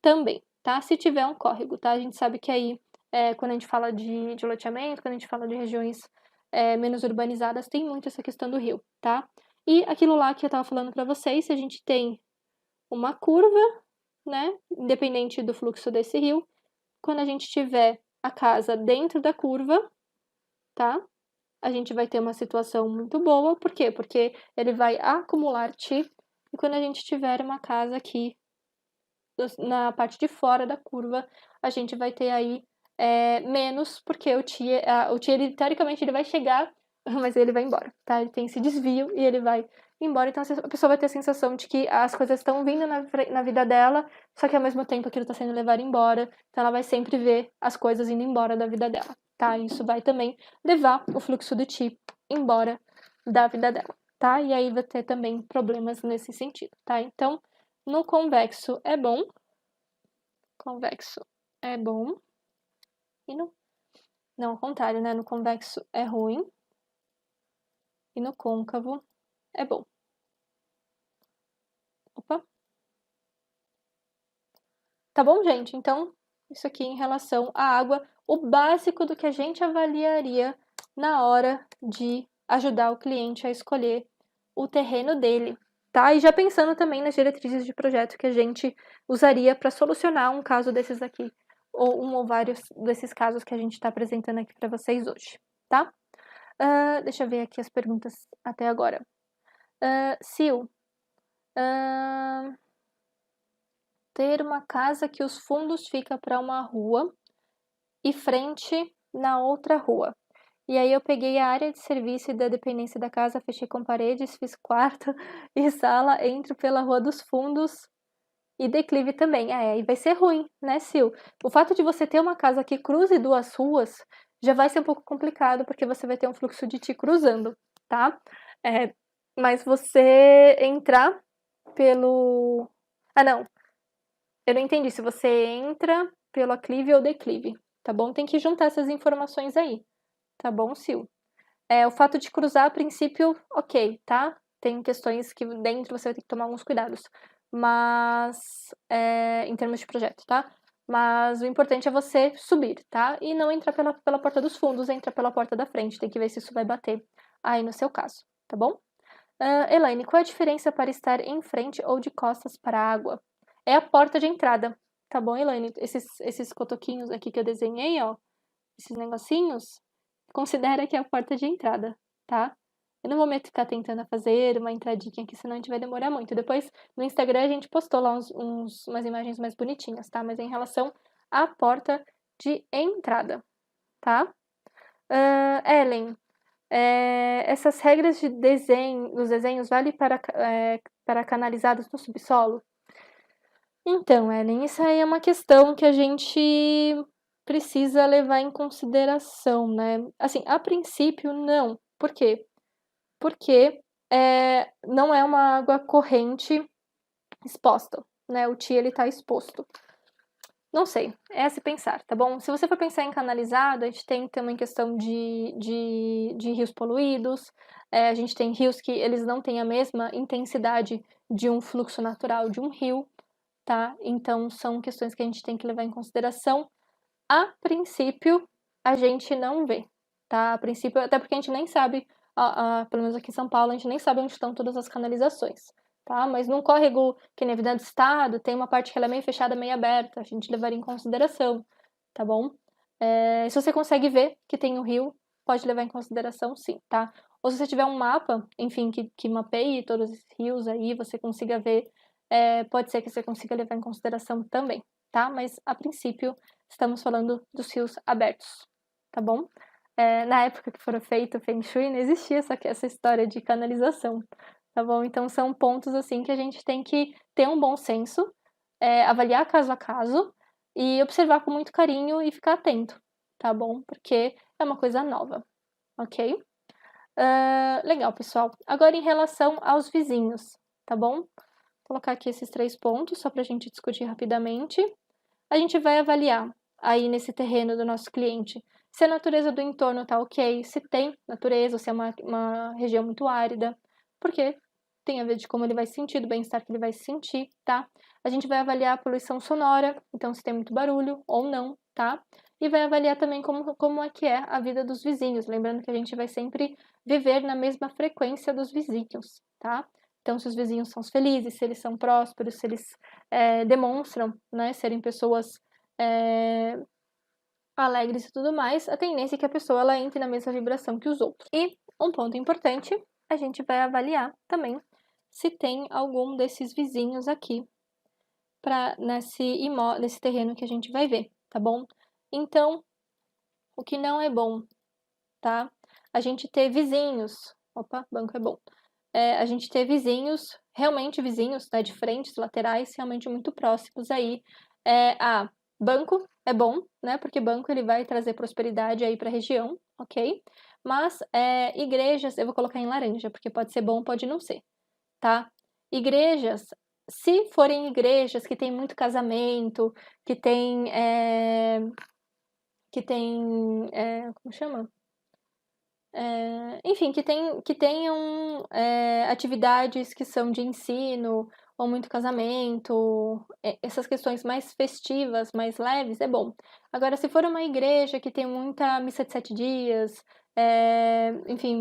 também, tá? Se tiver um córrego, tá? A gente sabe que aí, quando a gente fala de loteamento, quando a gente fala de regiões menos urbanizadas, tem muito essa questão do rio, tá? E aquilo lá que eu tava falando para vocês, se a gente tem uma curva, né? Independente do fluxo desse rio, quando a gente tiver a casa dentro da curva, tá? A gente vai ter uma situação muito boa. Por quê? Porque ele vai acumular Qi. E quando a gente tiver uma casa aqui na parte de fora da curva, a gente vai ter aí menos, porque o Qi, ele, teoricamente, ele vai chegar, mas ele vai embora, tá? Ele tem esse desvio e ele vai embora, então a pessoa vai ter a sensação de que as coisas estão vindo na vida dela, só que ao mesmo tempo aquilo está sendo levado embora, então ela vai sempre ver as coisas indo embora da vida dela, tá? Isso vai também levar o fluxo do Qi embora da vida dela, tá? E aí vai ter também problemas nesse sentido, tá? Então, no convexo é bom, e não, ao contrário, né? No convexo é ruim e no côncavo é bom. Opa. Tá bom, gente? Então, isso aqui em relação à água, o básico do que a gente avaliaria na hora de ajudar o cliente a escolher o terreno dele, tá? E já pensando também nas diretrizes de projeto que a gente usaria para solucionar um caso desses aqui, ou um ou vários desses casos que a gente está apresentando aqui para vocês hoje, tá? Deixa eu ver aqui as perguntas até agora. Sil, ter uma casa que os fundos ficam para uma rua e frente na outra rua. E aí eu peguei a área de serviço e da dependência da casa, fechei com paredes, fiz quarto e sala, entro pela Rua dos Fundos e declive também. Aí vai ser ruim, né, Sil? O fato de você ter uma casa que cruze duas ruas já vai ser um pouco complicado, porque você vai ter um fluxo de ti cruzando, tá? Mas você entrar pelo... não. Eu não entendi se você entra pelo aclive ou declive, tá bom? Tem que juntar essas informações aí, tá bom, Sil? O fato de cruzar, a princípio, ok, tá? Tem questões que dentro você vai ter que tomar alguns cuidados, mas em termos de projeto, tá? Mas o importante é você subir, tá? E não entrar pela porta dos fundos, entra pela porta da frente. Tem que ver se isso vai bater aí no seu caso, tá bom? Elaine, qual a diferença para estar em frente ou de costas para a água? É a porta de entrada, tá bom, Elaine? Esses cotoquinhos aqui que eu desenhei, ó, esses negocinhos, considera que é a porta de entrada, tá? Eu não vou ficar tentando fazer uma entradinha aqui, senão a gente vai demorar muito. Depois, no Instagram, a gente postou lá umas imagens mais bonitinhas, tá? Mas é em relação à porta de entrada, tá? Ellen, essas regras de desenho, dos desenhos valem para canalizados no subsolo? Então, Ellen, isso aí é uma questão que a gente precisa levar em consideração, né? Assim, a princípio, não. Por quê? Porque não é uma água corrente exposta, né? O Ti, ele tá exposto. Não sei, é a se pensar, tá bom? Se você for pensar em canalizado, a gente tem também questão de rios poluídos, a gente tem rios que eles não têm a mesma intensidade de um fluxo natural de um rio, tá? Então, são questões que a gente tem que levar em consideração. A princípio, a gente não vê, tá? A princípio, até porque a gente nem sabe, pelo menos aqui em São Paulo, a gente nem sabe onde estão todas as canalizações, tá? Mas num córrego que na Avenida do Estado tem uma parte que ela é meio fechada, meio aberta, a gente levaria em consideração, tá bom? Se você consegue ver que tem um rio, pode levar em consideração sim, tá? Ou se você tiver um mapa, enfim, que mapeie todos os rios aí, você consiga ver, pode ser que você consiga levar em consideração também, tá? Mas, a princípio, estamos falando dos rios abertos, tá bom? Na época que foram feito o Feng Shui, não existia essa história de canalização, tá bom? Então, são pontos, assim, que a gente tem que ter um bom senso, avaliar caso a caso e observar com muito carinho e ficar atento, tá bom? Porque é uma coisa nova, ok? Legal, pessoal. Agora, em relação aos vizinhos, tá bom? Vou colocar aqui esses 3 pontos, só pra gente discutir rapidamente. A gente vai avaliar aí nesse terreno do nosso cliente se a natureza do entorno tá ok, se tem natureza, se é uma região muito árida, porque tem a ver de como ele vai se sentir, do bem-estar que ele vai se sentir, tá? A gente vai avaliar a poluição sonora, então se tem muito barulho ou não, tá? E vai avaliar também como é que é a vida dos vizinhos, lembrando que a gente vai sempre viver na mesma frequência dos vizinhos, tá? Então, se os vizinhos são felizes, se eles são prósperos, se eles demonstram, né, serem pessoas alegres e tudo mais, a tendência é que a pessoa ela entre na mesma vibração que os outros. E um ponto importante, a gente vai avaliar também se tem algum desses vizinhos aqui nesse terreno que a gente vai ver, tá bom? Então, o que não é bom, tá? A gente ter vizinhos, opa, banco é bom. A gente ter vizinhos, realmente vizinhos, né, de frentes, laterais, realmente muito próximos aí. Banco é bom, né, porque banco ele vai trazer prosperidade aí para a região, ok? Mas igrejas, eu vou colocar em laranja, porque pode ser bom, pode não ser, tá? Igrejas, se forem igrejas que tem muito casamento, como chama? Enfim, que tenham atividades que são de ensino, ou muito casamento, essas questões mais festivas, mais leves, é bom. Agora, se for uma igreja que tem muita missa de 7 dias, enfim,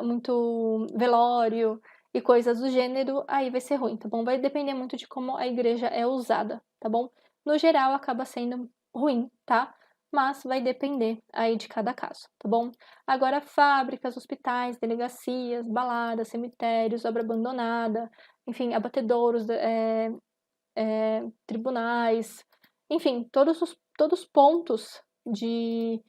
muito velório e coisas do gênero, aí vai ser ruim, tá bom? Vai depender muito de como a igreja é usada, tá bom? No geral, acaba sendo ruim, tá? Mas vai depender aí de cada caso, tá bom? Agora, fábricas, hospitais, delegacias, baladas, cemitérios, obra abandonada, enfim, abatedouros, tribunais, enfim, todos os pontos de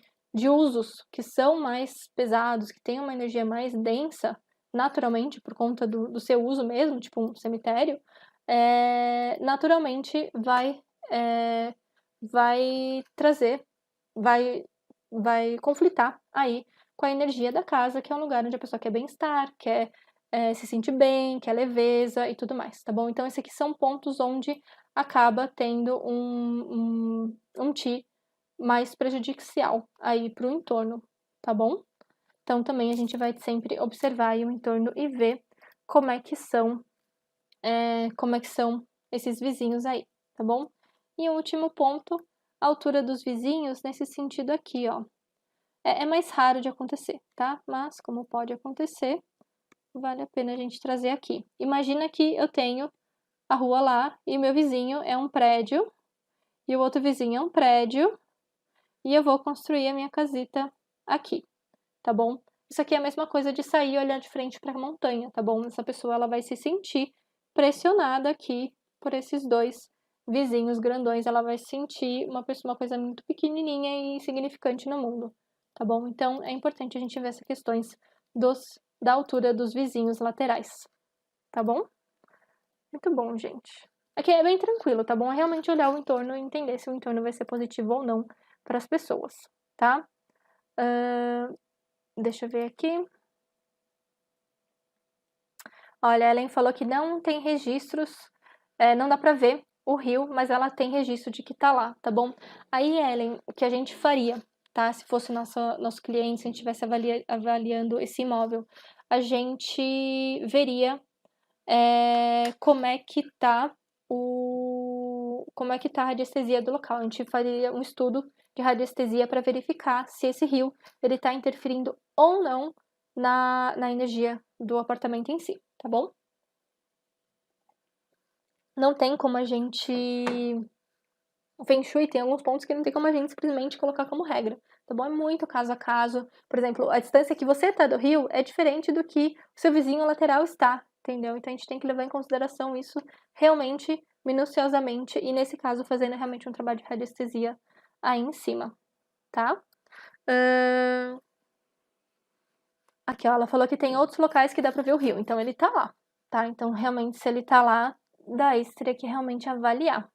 usos que são mais pesados, que têm uma energia mais densa, naturalmente, por conta do seu uso mesmo, tipo um cemitério, naturalmente vai trazer, vai conflitar aí com a energia da casa, que é um lugar onde a pessoa quer bem-estar, quer se sentir bem, quer leveza e tudo mais, tá bom? Então, esses aqui são pontos onde acaba tendo um ti mais prejudicial aí para o entorno, tá bom? Então, também a gente vai sempre observar aí o entorno e ver como é que são, esses vizinhos aí, tá bom? E o último ponto, a altura dos vizinhos, nesse sentido aqui, ó. É mais raro de acontecer, tá? Mas, como pode acontecer, vale a pena a gente trazer aqui. Imagina que eu tenho a rua lá e meu vizinho é um prédio e o outro vizinho é um prédio e eu vou construir a minha casita aqui, tá bom? Isso aqui é a mesma coisa de sair e olhar de frente para a montanha, tá bom? Essa pessoa ela vai se sentir pressionada aqui por esses dois vizinhos grandões, ela vai se sentir uma coisa muito pequenininha e insignificante no mundo, tá bom? Então é importante a gente ver essas questões da altura dos vizinhos laterais, tá bom? Muito bom, gente. Aqui é bem tranquilo, tá bom? É realmente olhar o entorno e entender se o entorno vai ser positivo ou não para as pessoas, tá? Deixa eu ver aqui. Olha, a Ellen falou que não tem registros, não dá para ver o rio, mas ela tem registro de que tá lá, tá bom? Aí, Ellen, o que a gente faria, tá? Se fosse nosso cliente, se a gente estivesse avaliando esse imóvel, a gente veria como é que tá a radiestesia do local. A gente faria um estudo de radiestesia para verificar se esse rio ele está interferindo ou não na energia do apartamento em si, tá bom? Não tem como a gente. O Feng Shui tem alguns pontos que não tem como a gente simplesmente colocar como regra, tá bom? É muito caso a caso. Por exemplo, a distância que você está do rio é diferente do que o seu vizinho lateral está, entendeu? Então a gente tem que levar em consideração isso realmente, minuciosamente, e nesse caso, fazendo realmente um trabalho de radiestesia aí em cima, tá? Aqui, ó, ela falou que tem outros locais que dá pra ver o rio, então ele tá lá, tá? Então, realmente, se ele tá lá, daí você teria que realmente avaliar.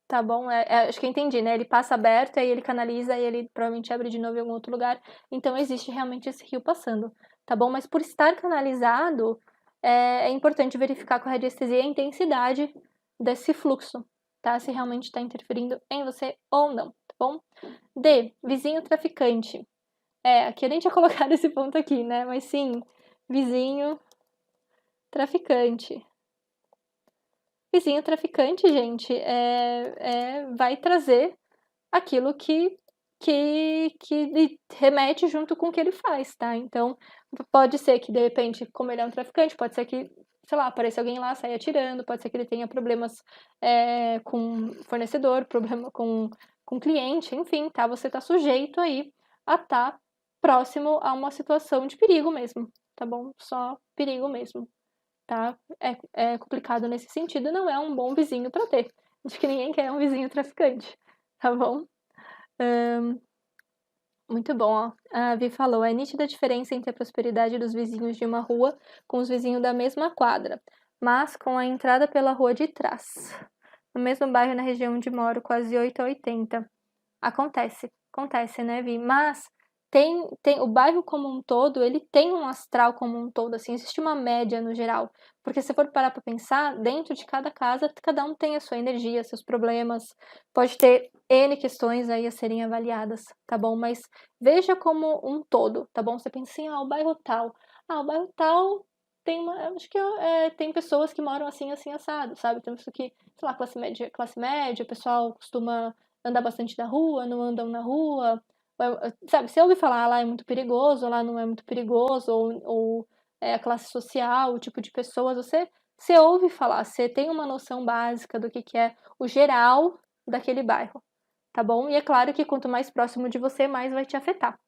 Tá bom? Acho que eu entendi, né? Ele passa aberto, aí ele canaliza e ele provavelmente abre de novo em algum outro lugar. Então existe realmente esse rio passando, tá bom? Mas por estar canalizado, é importante verificar com a radiestesia a intensidade desse fluxo, tá? Se realmente está interferindo em você ou não, tá bom? D, vizinho traficante. Aqui eu nem tinha colocado esse ponto aqui, né? Mas sim, vizinho traficante. Vizinho traficante, gente, vai trazer aquilo que remete junto com o que ele faz, tá? Então, pode ser que, de repente, como ele é um traficante, pode ser que, sei lá, apareça alguém lá, saia atirando, pode ser que ele tenha problemas com fornecedor, problema com cliente, enfim, tá? Você tá sujeito aí a estar próximo a uma situação de perigo mesmo, tá bom? Só perigo mesmo, tá? É complicado nesse sentido, não é um bom vizinho para ter. Acho que ninguém quer um vizinho traficante, tá bom? Muito bom, ó. A Vi falou, é nítida a diferença entre a prosperidade dos vizinhos de uma rua com os vizinhos da mesma quadra, mas com a entrada pela rua de trás. No mesmo bairro, na região onde moro, quase 8 a 80. Acontece, né, Vi? Mas tem o bairro como um todo, ele tem um astral como um todo, assim, existe uma média no geral. Porque se for parar pra pensar, dentro de cada casa, cada um tem a sua energia, seus problemas, pode ter N questões aí a serem avaliadas, tá bom? Mas veja como um todo, tá bom? Você pensa assim, o bairro tal. O bairro tal acho que tem pessoas que moram assim, assim, assado, sabe? Tem pessoas que, sei lá, classe média, o pessoal costuma andar bastante na rua, não andam na rua, sabe? Você ouve falar, lá é muito perigoso, lá não é muito perigoso, ou a classe social, o tipo de pessoas, você ouve falar, você tem uma noção básica do que é o geral daquele bairro, tá bom? E é claro que quanto mais próximo de você, mais vai te afetar,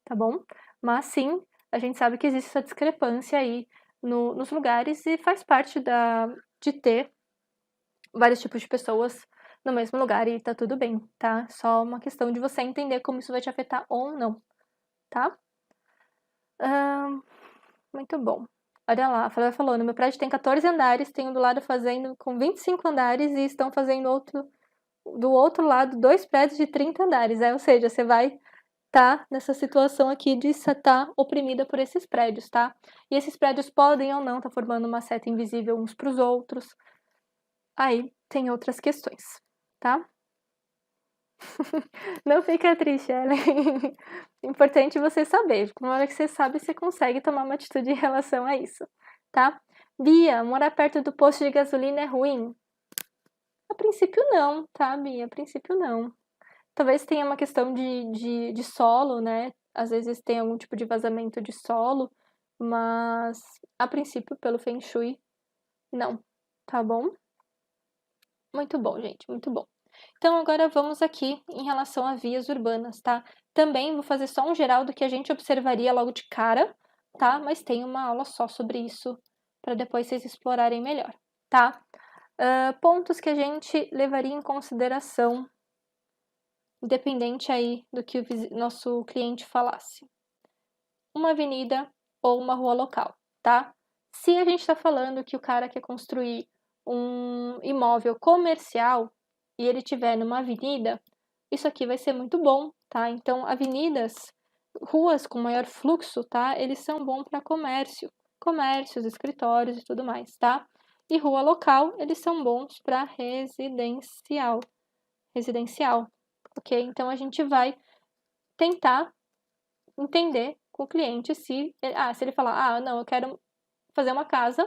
tá bom? Mas sim, a gente sabe que existe essa discrepância aí nos lugares e faz parte de ter vários tipos de pessoas no mesmo lugar e tá tudo bem, tá? Só uma questão de você entender como isso vai te afetar ou não, tá? Muito bom. Olha lá, a Flávia falou, no meu prédio tem 14 andares, tem um do lado fazendo com 25 andares e estão fazendo do outro lado 2 prédios de 30 andares, ou seja, você vai tá nessa situação aqui de estar oprimida por esses prédios, tá? E esses prédios podem ou não estar formando uma seta invisível uns para os outros. Aí tem outras questões, tá? Não fica triste, Ellen. Importante você saber. Na hora que você sabe, você consegue tomar uma atitude em relação a isso, tá? Bia, morar perto do posto de gasolina é ruim? A princípio não, tá, Bia? A princípio não. Talvez tenha uma questão de solo, né? Às vezes tem algum tipo de vazamento de solo, mas a princípio, pelo Feng Shui, não. Tá bom? Muito bom, gente, muito bom. Então, agora vamos aqui em relação a vias urbanas, tá? Também vou fazer só um geral do que a gente observaria logo de cara, tá? Mas tem uma aula só sobre isso, para depois vocês explorarem melhor, tá? Pontos que a gente levaria em consideração, independente aí do que o nosso cliente falasse. Uma avenida ou uma rua local, tá? Se a gente está falando que o cara quer construir um imóvel comercial e ele tiver numa avenida, isso aqui vai ser muito bom, tá? Então, avenidas, ruas com maior fluxo, tá? Eles são bons para comércios, escritórios e tudo mais, tá? E rua local, eles são bons para residencial, ok? Então, a gente vai tentar entender com o cliente se ele falar, não, eu quero fazer uma casa,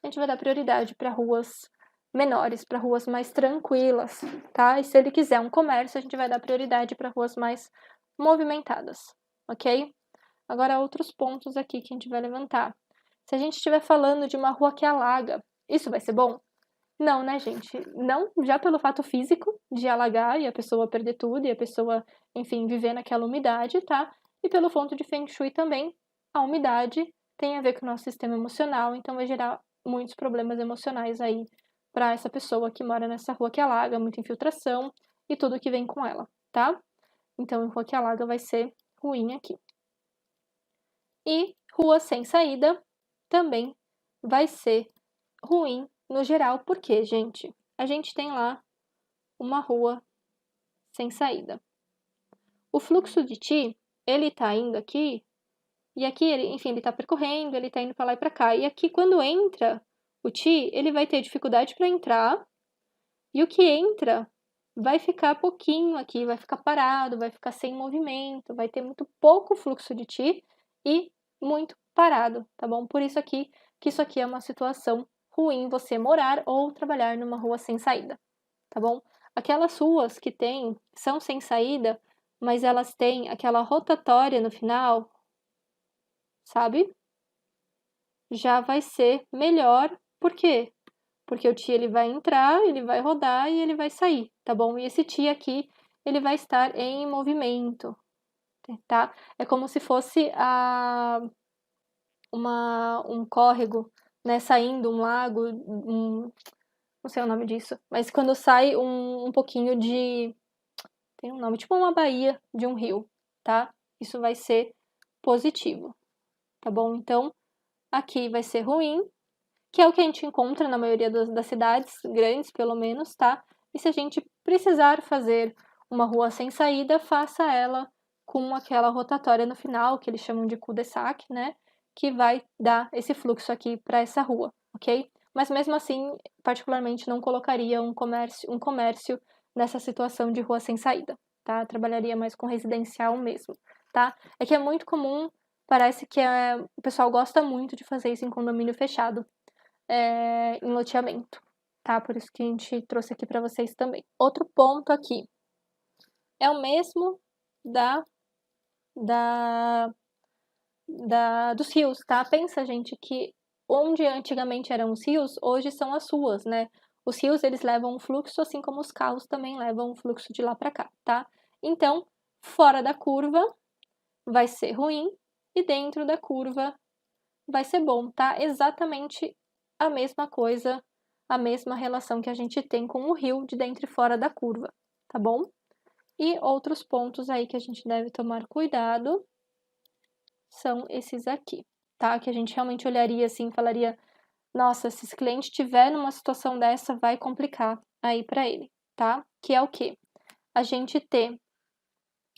a gente vai dar prioridade para ruas menores, para ruas mais tranquilas, tá? E se ele quiser um comércio, a gente vai dar prioridade para ruas mais movimentadas, ok? Agora, outros pontos aqui que a gente vai levantar. Se a gente estiver falando de uma rua que alaga, isso vai ser bom? Não, né, gente? Não, já pelo fato físico de alagar e a pessoa perder tudo e a pessoa, enfim, viver naquela umidade, tá? E pelo ponto de Feng Shui também, a umidade tem a ver com o nosso sistema emocional, então vai gerar muitos problemas emocionais aí para essa pessoa que mora nessa rua que alaga, muita infiltração e tudo que vem com ela, tá? Então, rua que alaga vai ser ruim aqui. E rua sem saída também vai ser ruim no geral, porque, gente, a gente tem lá uma rua sem saída. O fluxo de Qi, ele tá indo aqui, e aqui, enfim, ele tá percorrendo, ele tá indo para lá e para cá. E aqui, quando entra o Qi, ele vai ter dificuldade para entrar, e o que entra vai ficar pouquinho aqui, vai ficar parado, vai ficar sem movimento, vai ter muito pouco fluxo de Qi e muito parado, tá bom? Por isso aqui, que isso aqui é uma situação ruim você morar ou trabalhar numa rua sem saída, tá bom? Aquelas ruas que são sem saída, mas elas têm aquela rotatória no final, sabe? Já vai ser melhor. Por quê? Porque o Ti ele vai entrar, ele vai rodar e ele vai sair, tá bom? E esse Ti aqui, ele vai estar em movimento, tá? É como se fosse um córrego, né? Saindo um lago, não sei o nome disso, mas quando sai um pouquinho tem um nome, tipo uma baía de um rio, tá? isso vai ser positivo, tá bom? Então, aqui vai ser ruim, que é o que a gente encontra na maioria das cidades grandes, pelo menos, tá? E se a gente precisar fazer uma rua sem saída, faça ela com aquela rotatória no final, que eles chamam de cul-de-sac, né? Que vai dar esse fluxo aqui para essa rua, ok? Mas mesmo assim, particularmente, não colocaria um comércio nessa situação de rua sem saída, tá? Trabalharia mais com residencial mesmo, tá? É que é muito comum, parece que o pessoal gosta muito de fazer isso em condomínio fechado, em loteamento, tá? Por isso que a gente trouxe aqui para vocês também. Outro ponto aqui é o mesmo dos rios, tá? Pensa, gente, que onde antigamente eram os rios, hoje são as ruas, né? Os rios, eles levam um fluxo, assim como os carros também levam um fluxo de lá para cá, tá? Então, fora da curva vai ser ruim e dentro da curva vai ser bom, tá? Exatamente a mesma coisa, a mesma relação que a gente tem com o rio de dentro e fora da curva, tá bom? E outros pontos aí que a gente deve tomar cuidado são esses aqui, tá? Que a gente realmente olharia assim e falaria, nossa, se esse cliente tiver numa situação dessa, vai complicar aí para ele, tá? Que é o quê? A gente ter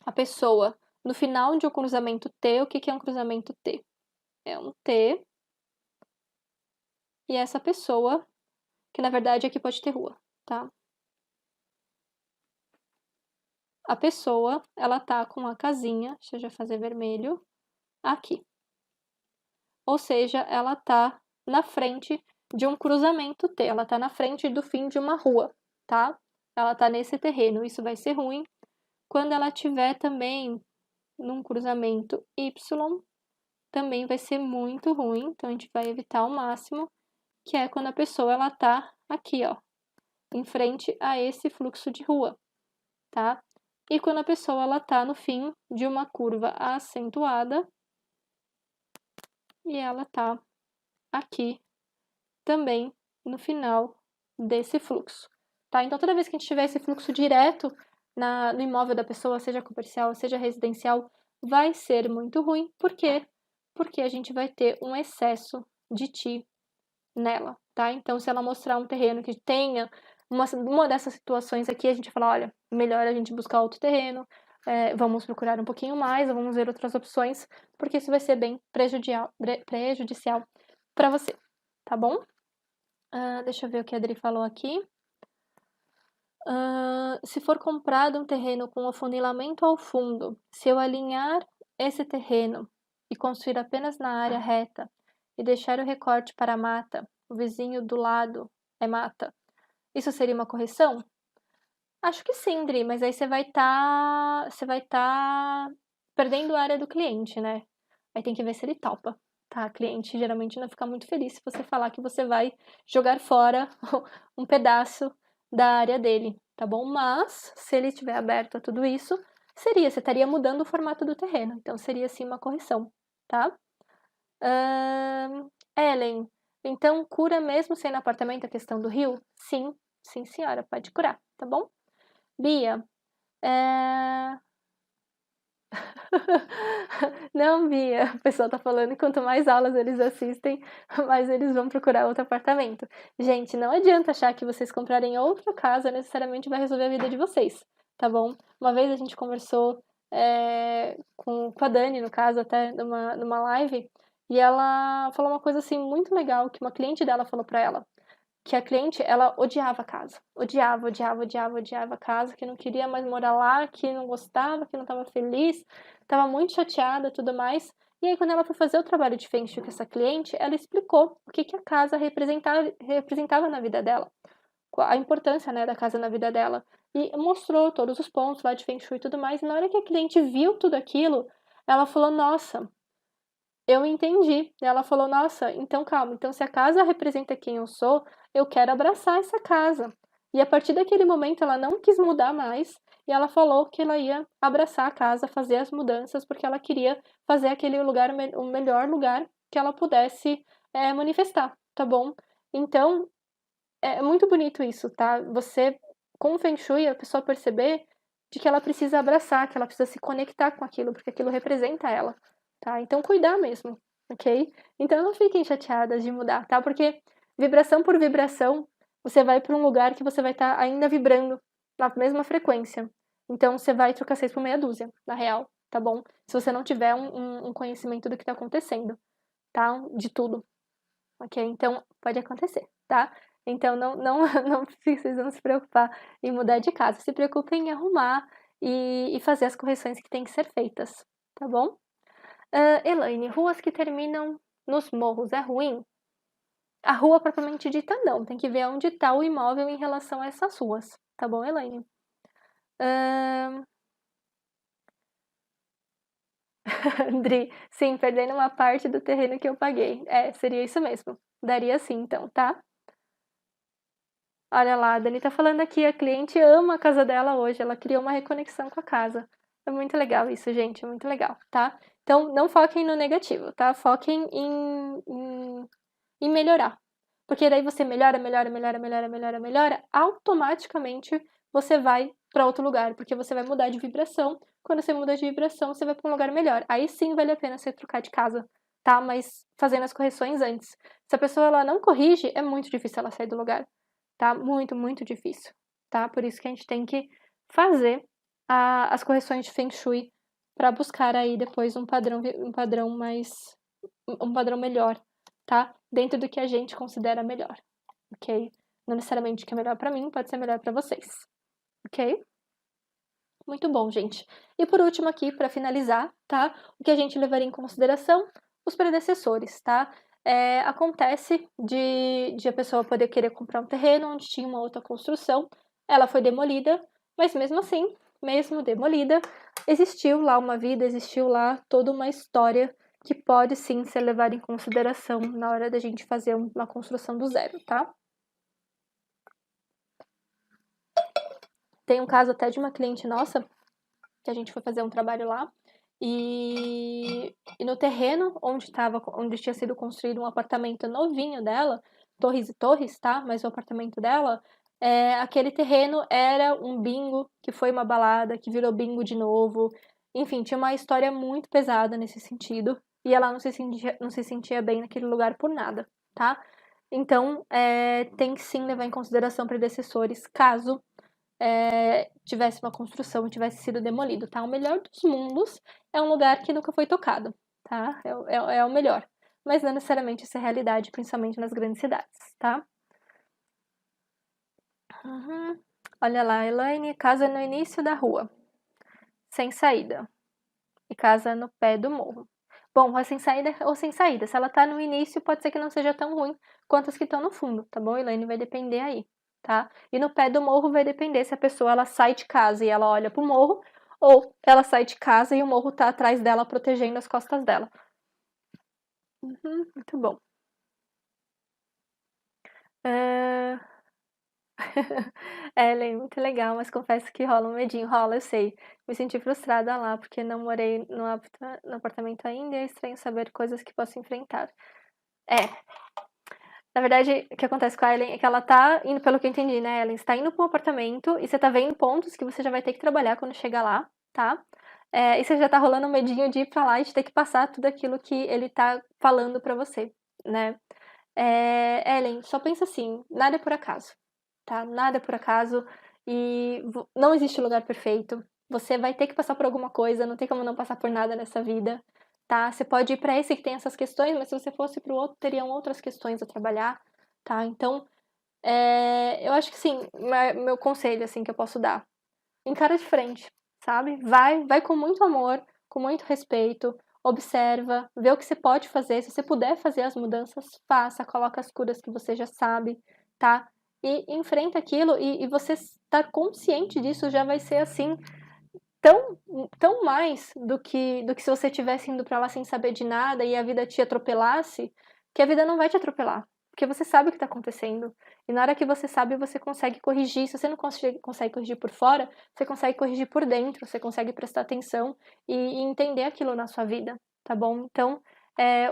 a pessoa no final de um cruzamento T. O que é um cruzamento T? É um T e essa pessoa, que na verdade aqui pode ter rua, tá? A pessoa, ela tá com a casinha, deixa eu já fazer vermelho, aqui. Ou seja, ela tá na frente de um cruzamento T, ela tá na frente do fim de uma rua, tá? Ela tá nesse terreno, isso vai ser ruim. Quando ela tiver também num cruzamento Y, também vai ser muito ruim, então a gente vai evitar ao máximo, que é quando a pessoa, ela tá aqui, ó, em frente a esse fluxo de rua, tá? E quando a pessoa, ela tá no fim de uma curva acentuada, e ela tá aqui também no final desse fluxo, tá? Então, toda vez que a gente tiver esse fluxo direto no imóvel da pessoa, seja comercial, seja residencial, vai ser muito ruim. Por quê? Porque a gente vai ter um excesso de ti nela, tá? Então, se ela mostrar um terreno que tenha uma dessas situações aqui, a gente fala, olha, melhor a gente buscar outro terreno, vamos procurar um pouquinho mais, ou vamos ver outras opções, porque isso vai ser bem prejudicial para você, tá bom? Deixa eu ver o que a Adri falou aqui. Se for comprado um terreno com afunilamento ao fundo, se eu alinhar esse terreno e construir apenas na área reta e deixar o recorte para a mata, o vizinho do lado é mata, isso seria uma correção? Acho que sim, Dri, mas aí você vai tá perdendo a área do cliente, né? Aí tem que ver se ele topa, tá? Cliente geralmente não fica muito feliz se você falar que você vai jogar fora um pedaço da área dele, tá bom? Mas, se ele estiver aberto a tudo isso, você estaria mudando o formato do terreno, então seria sim uma correção, tá? Ellen, então cura mesmo sendo apartamento a questão do rio? Sim, sim senhora, pode curar, tá bom? Bia, não, Bia, o pessoal tá falando que quanto mais aulas eles assistem, mais eles vão procurar outro apartamento. Gente, não adianta achar que vocês comprarem outra casa necessariamente vai resolver a vida de vocês, tá bom? Uma vez a gente conversou com a Dani, no caso, até numa live, e ela falou uma coisa assim muito legal que uma cliente dela falou pra ela. Que a cliente, ela odiava a casa. Odiava a casa, que não queria mais morar lá, que não gostava, que não estava feliz, estava muito chateada e tudo mais. E aí, quando ela foi fazer o trabalho de Feng Shui com essa cliente, ela explicou o que a casa representava na vida dela. A importância, né, da casa na vida dela. E mostrou todos os pontos lá de Feng Shui e tudo mais. E na hora que a cliente viu tudo aquilo, ela falou, nossa, eu entendi. E ela falou, nossa, então calma, então se a casa representa quem eu sou, eu quero abraçar essa casa. E a partir daquele momento ela não quis mudar mais, e ela falou que ela ia abraçar a casa, fazer as mudanças, porque ela queria fazer aquele lugar o melhor lugar que ela pudesse manifestar, tá bom? Então, é muito bonito isso, tá? Você, com o Feng Shui, a pessoa perceber de que ela precisa abraçar, que ela precisa se conectar com aquilo, porque aquilo representa ela, tá? Então, cuidar mesmo, ok? Então, não fiquem chateadas de mudar, tá? Porque vibração por vibração, você vai para um lugar que você vai estar ainda vibrando na mesma frequência. Então, você vai trocar 6 por meia dúzia, na real, tá bom? Se você não tiver um conhecimento do que tá acontecendo, tá? De tudo, ok? Então, pode acontecer, tá? Então, não precisam se preocupar em mudar de casa. Se preocupem em arrumar e fazer as correções que têm que ser feitas, tá bom? Elaine, ruas que terminam nos morros é ruim? A rua propriamente dita não, tem que ver onde está o imóvel em relação a essas ruas, tá bom, Elaine? Andri, sim, perdendo uma parte do terreno que eu paguei. Seria isso mesmo. Daria sim, então, tá? Olha lá, a Dani tá falando aqui, a cliente ama a casa dela hoje, ela criou uma reconexão com a casa. É muito legal isso, gente, é muito legal, tá? Então, não foquem no negativo, tá? Foquem em melhorar. Porque daí você melhora, automaticamente você vai para outro lugar, porque você vai mudar de vibração. Quando você muda de vibração, você vai para um lugar melhor. Aí sim vale a pena você trocar de casa, tá? Mas fazendo as correções antes. Se a pessoa ela não corrige, é muito difícil ela sair do lugar, tá? Muito, muito difícil, tá? Por isso que a gente tem que fazer as correções de Feng Shui para buscar aí depois um padrão melhor, tá? Dentro do que a gente considera melhor, ok? Não necessariamente o que é melhor para mim pode ser melhor para vocês, ok? Muito bom, gente. E por último aqui, para finalizar, tá? O que a gente levaria em consideração? Os predecessores, tá? Acontece de a pessoa poder querer comprar um terreno onde tinha uma outra construção, ela foi demolida, mas mesmo assim, mesmo demolida, existiu lá uma vida, existiu lá toda uma história que pode sim ser levada em consideração na hora da gente fazer uma construção do zero, tá? Tem um caso até de uma cliente nossa, que a gente foi fazer um trabalho lá, e no terreno onde tinha sido construído um apartamento novinho dela, torres e torres, tá? Mas o apartamento dela, aquele terreno era um bingo, que foi uma balada, que virou bingo de novo. Enfim, tinha uma história muito pesada nesse sentido, e ela não se sentia bem naquele lugar por nada, tá? Então, tem que sim levar em consideração predecessores, caso tivesse uma construção e tivesse sido demolido, tá? O melhor dos mundos é um lugar que nunca foi tocado, tá? É o melhor. Mas não necessariamente essa é a realidade, principalmente nas grandes cidades, tá? Uhum. Olha lá, Elaine, casa no início da rua, sem saída. E casa no pé do morro. Bom, é sem saída ou sem saída. Se ela tá no início, pode ser que não seja tão ruim quanto as que estão no fundo, tá bom, Elaine? Vai depender aí, tá? E no pé do morro vai depender se a pessoa ela sai de casa e ela olha pro morro, ou ela sai de casa e o morro tá atrás dela, protegendo as costas dela. Muito bom. É... Ellen, muito legal, mas confesso que rola um medinho. Rola, eu sei. Me senti frustrada lá, porque não morei no apartamento ainda e é estranho saber coisas que posso enfrentar. É, na verdade, o que acontece com a Ellen é que ela tá indo, pelo que eu entendi, né, Ellen? Você tá indo pra um apartamento e você tá vendo pontos que você já vai ter que trabalhar quando chegar lá, tá? E você já tá rolando um medinho de ir pra lá e de ter que passar tudo aquilo que ele tá falando pra você, né? Ellen, só pensa assim, nada é por acaso, tá? Nada é por acaso e não existe lugar perfeito. Você vai ter que passar por alguma coisa, não tem como não passar por nada nessa vida, tá? Você pode ir para esse que tem essas questões, mas se você fosse para o outro, teriam outras questões a trabalhar, tá? Então, eu acho que sim, meu conselho, assim, que eu posso dar. Encara de frente, sabe? Vai com muito amor, com muito respeito, observa, vê o que você pode fazer. Se você puder fazer as mudanças, faça, coloca as curas que você já sabe, tá? E enfrenta aquilo e você estar consciente disso já vai ser assim tão, tão mais do que se você tivesse indo pra lá sem saber de nada e a vida te atropelasse, que a vida não vai te atropelar. Porque você sabe o que está acontecendo. E na hora que você sabe, você consegue corrigir. Se você não consegue corrigir por fora, você consegue corrigir por dentro. Você consegue prestar atenção e entender aquilo na sua vida, tá bom? Então,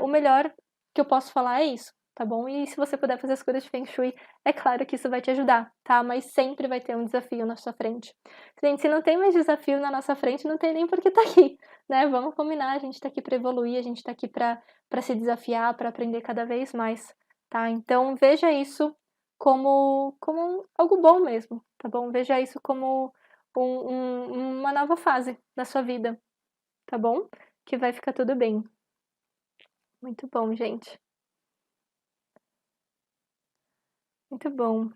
o melhor que eu posso falar é isso. tá bom? E se você puder fazer as curas de Feng Shui, é claro que isso vai te ajudar, tá? Mas sempre vai ter um desafio na sua frente. Gente, se não tem mais desafio na nossa frente, não tem nem por que tá aqui, né? Vamos combinar, a gente tá aqui para evoluir, a gente tá aqui para se desafiar, para aprender cada vez mais, tá? Então veja isso como algo bom mesmo, tá bom? Veja isso como uma nova fase da sua vida, tá bom? Que vai ficar tudo bem. Muito bom, gente. Muito bom.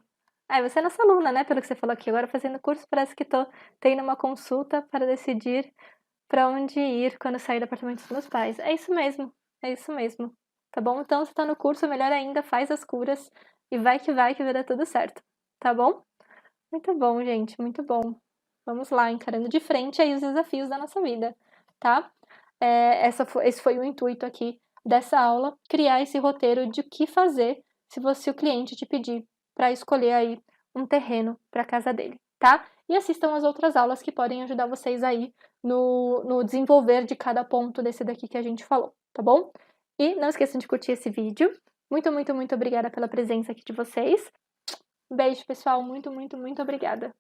Ah, você é nossa aluna, né, pelo que você falou aqui. Agora fazendo curso, parece que tô tendo uma consulta para decidir para onde ir quando sair do apartamento dos meus pais. É isso mesmo. Tá bom? Então, você tá no curso, melhor ainda, faz as curas e vai que vai dar tudo certo. Tá bom? Muito bom, gente, muito bom. Vamos lá, encarando de frente aí os desafios da nossa vida, tá? Esse foi o intuito aqui dessa aula, criar esse roteiro de o que fazer se o cliente te pedir para escolher aí um terreno para a casa dele, tá? E assistam as outras aulas que podem ajudar vocês aí no desenvolver de cada ponto desse daqui que a gente falou, tá bom? E não esqueçam de curtir esse vídeo. Muito, muito, muito obrigada pela presença aqui de vocês. Beijo, pessoal. Muito, muito, muito obrigada.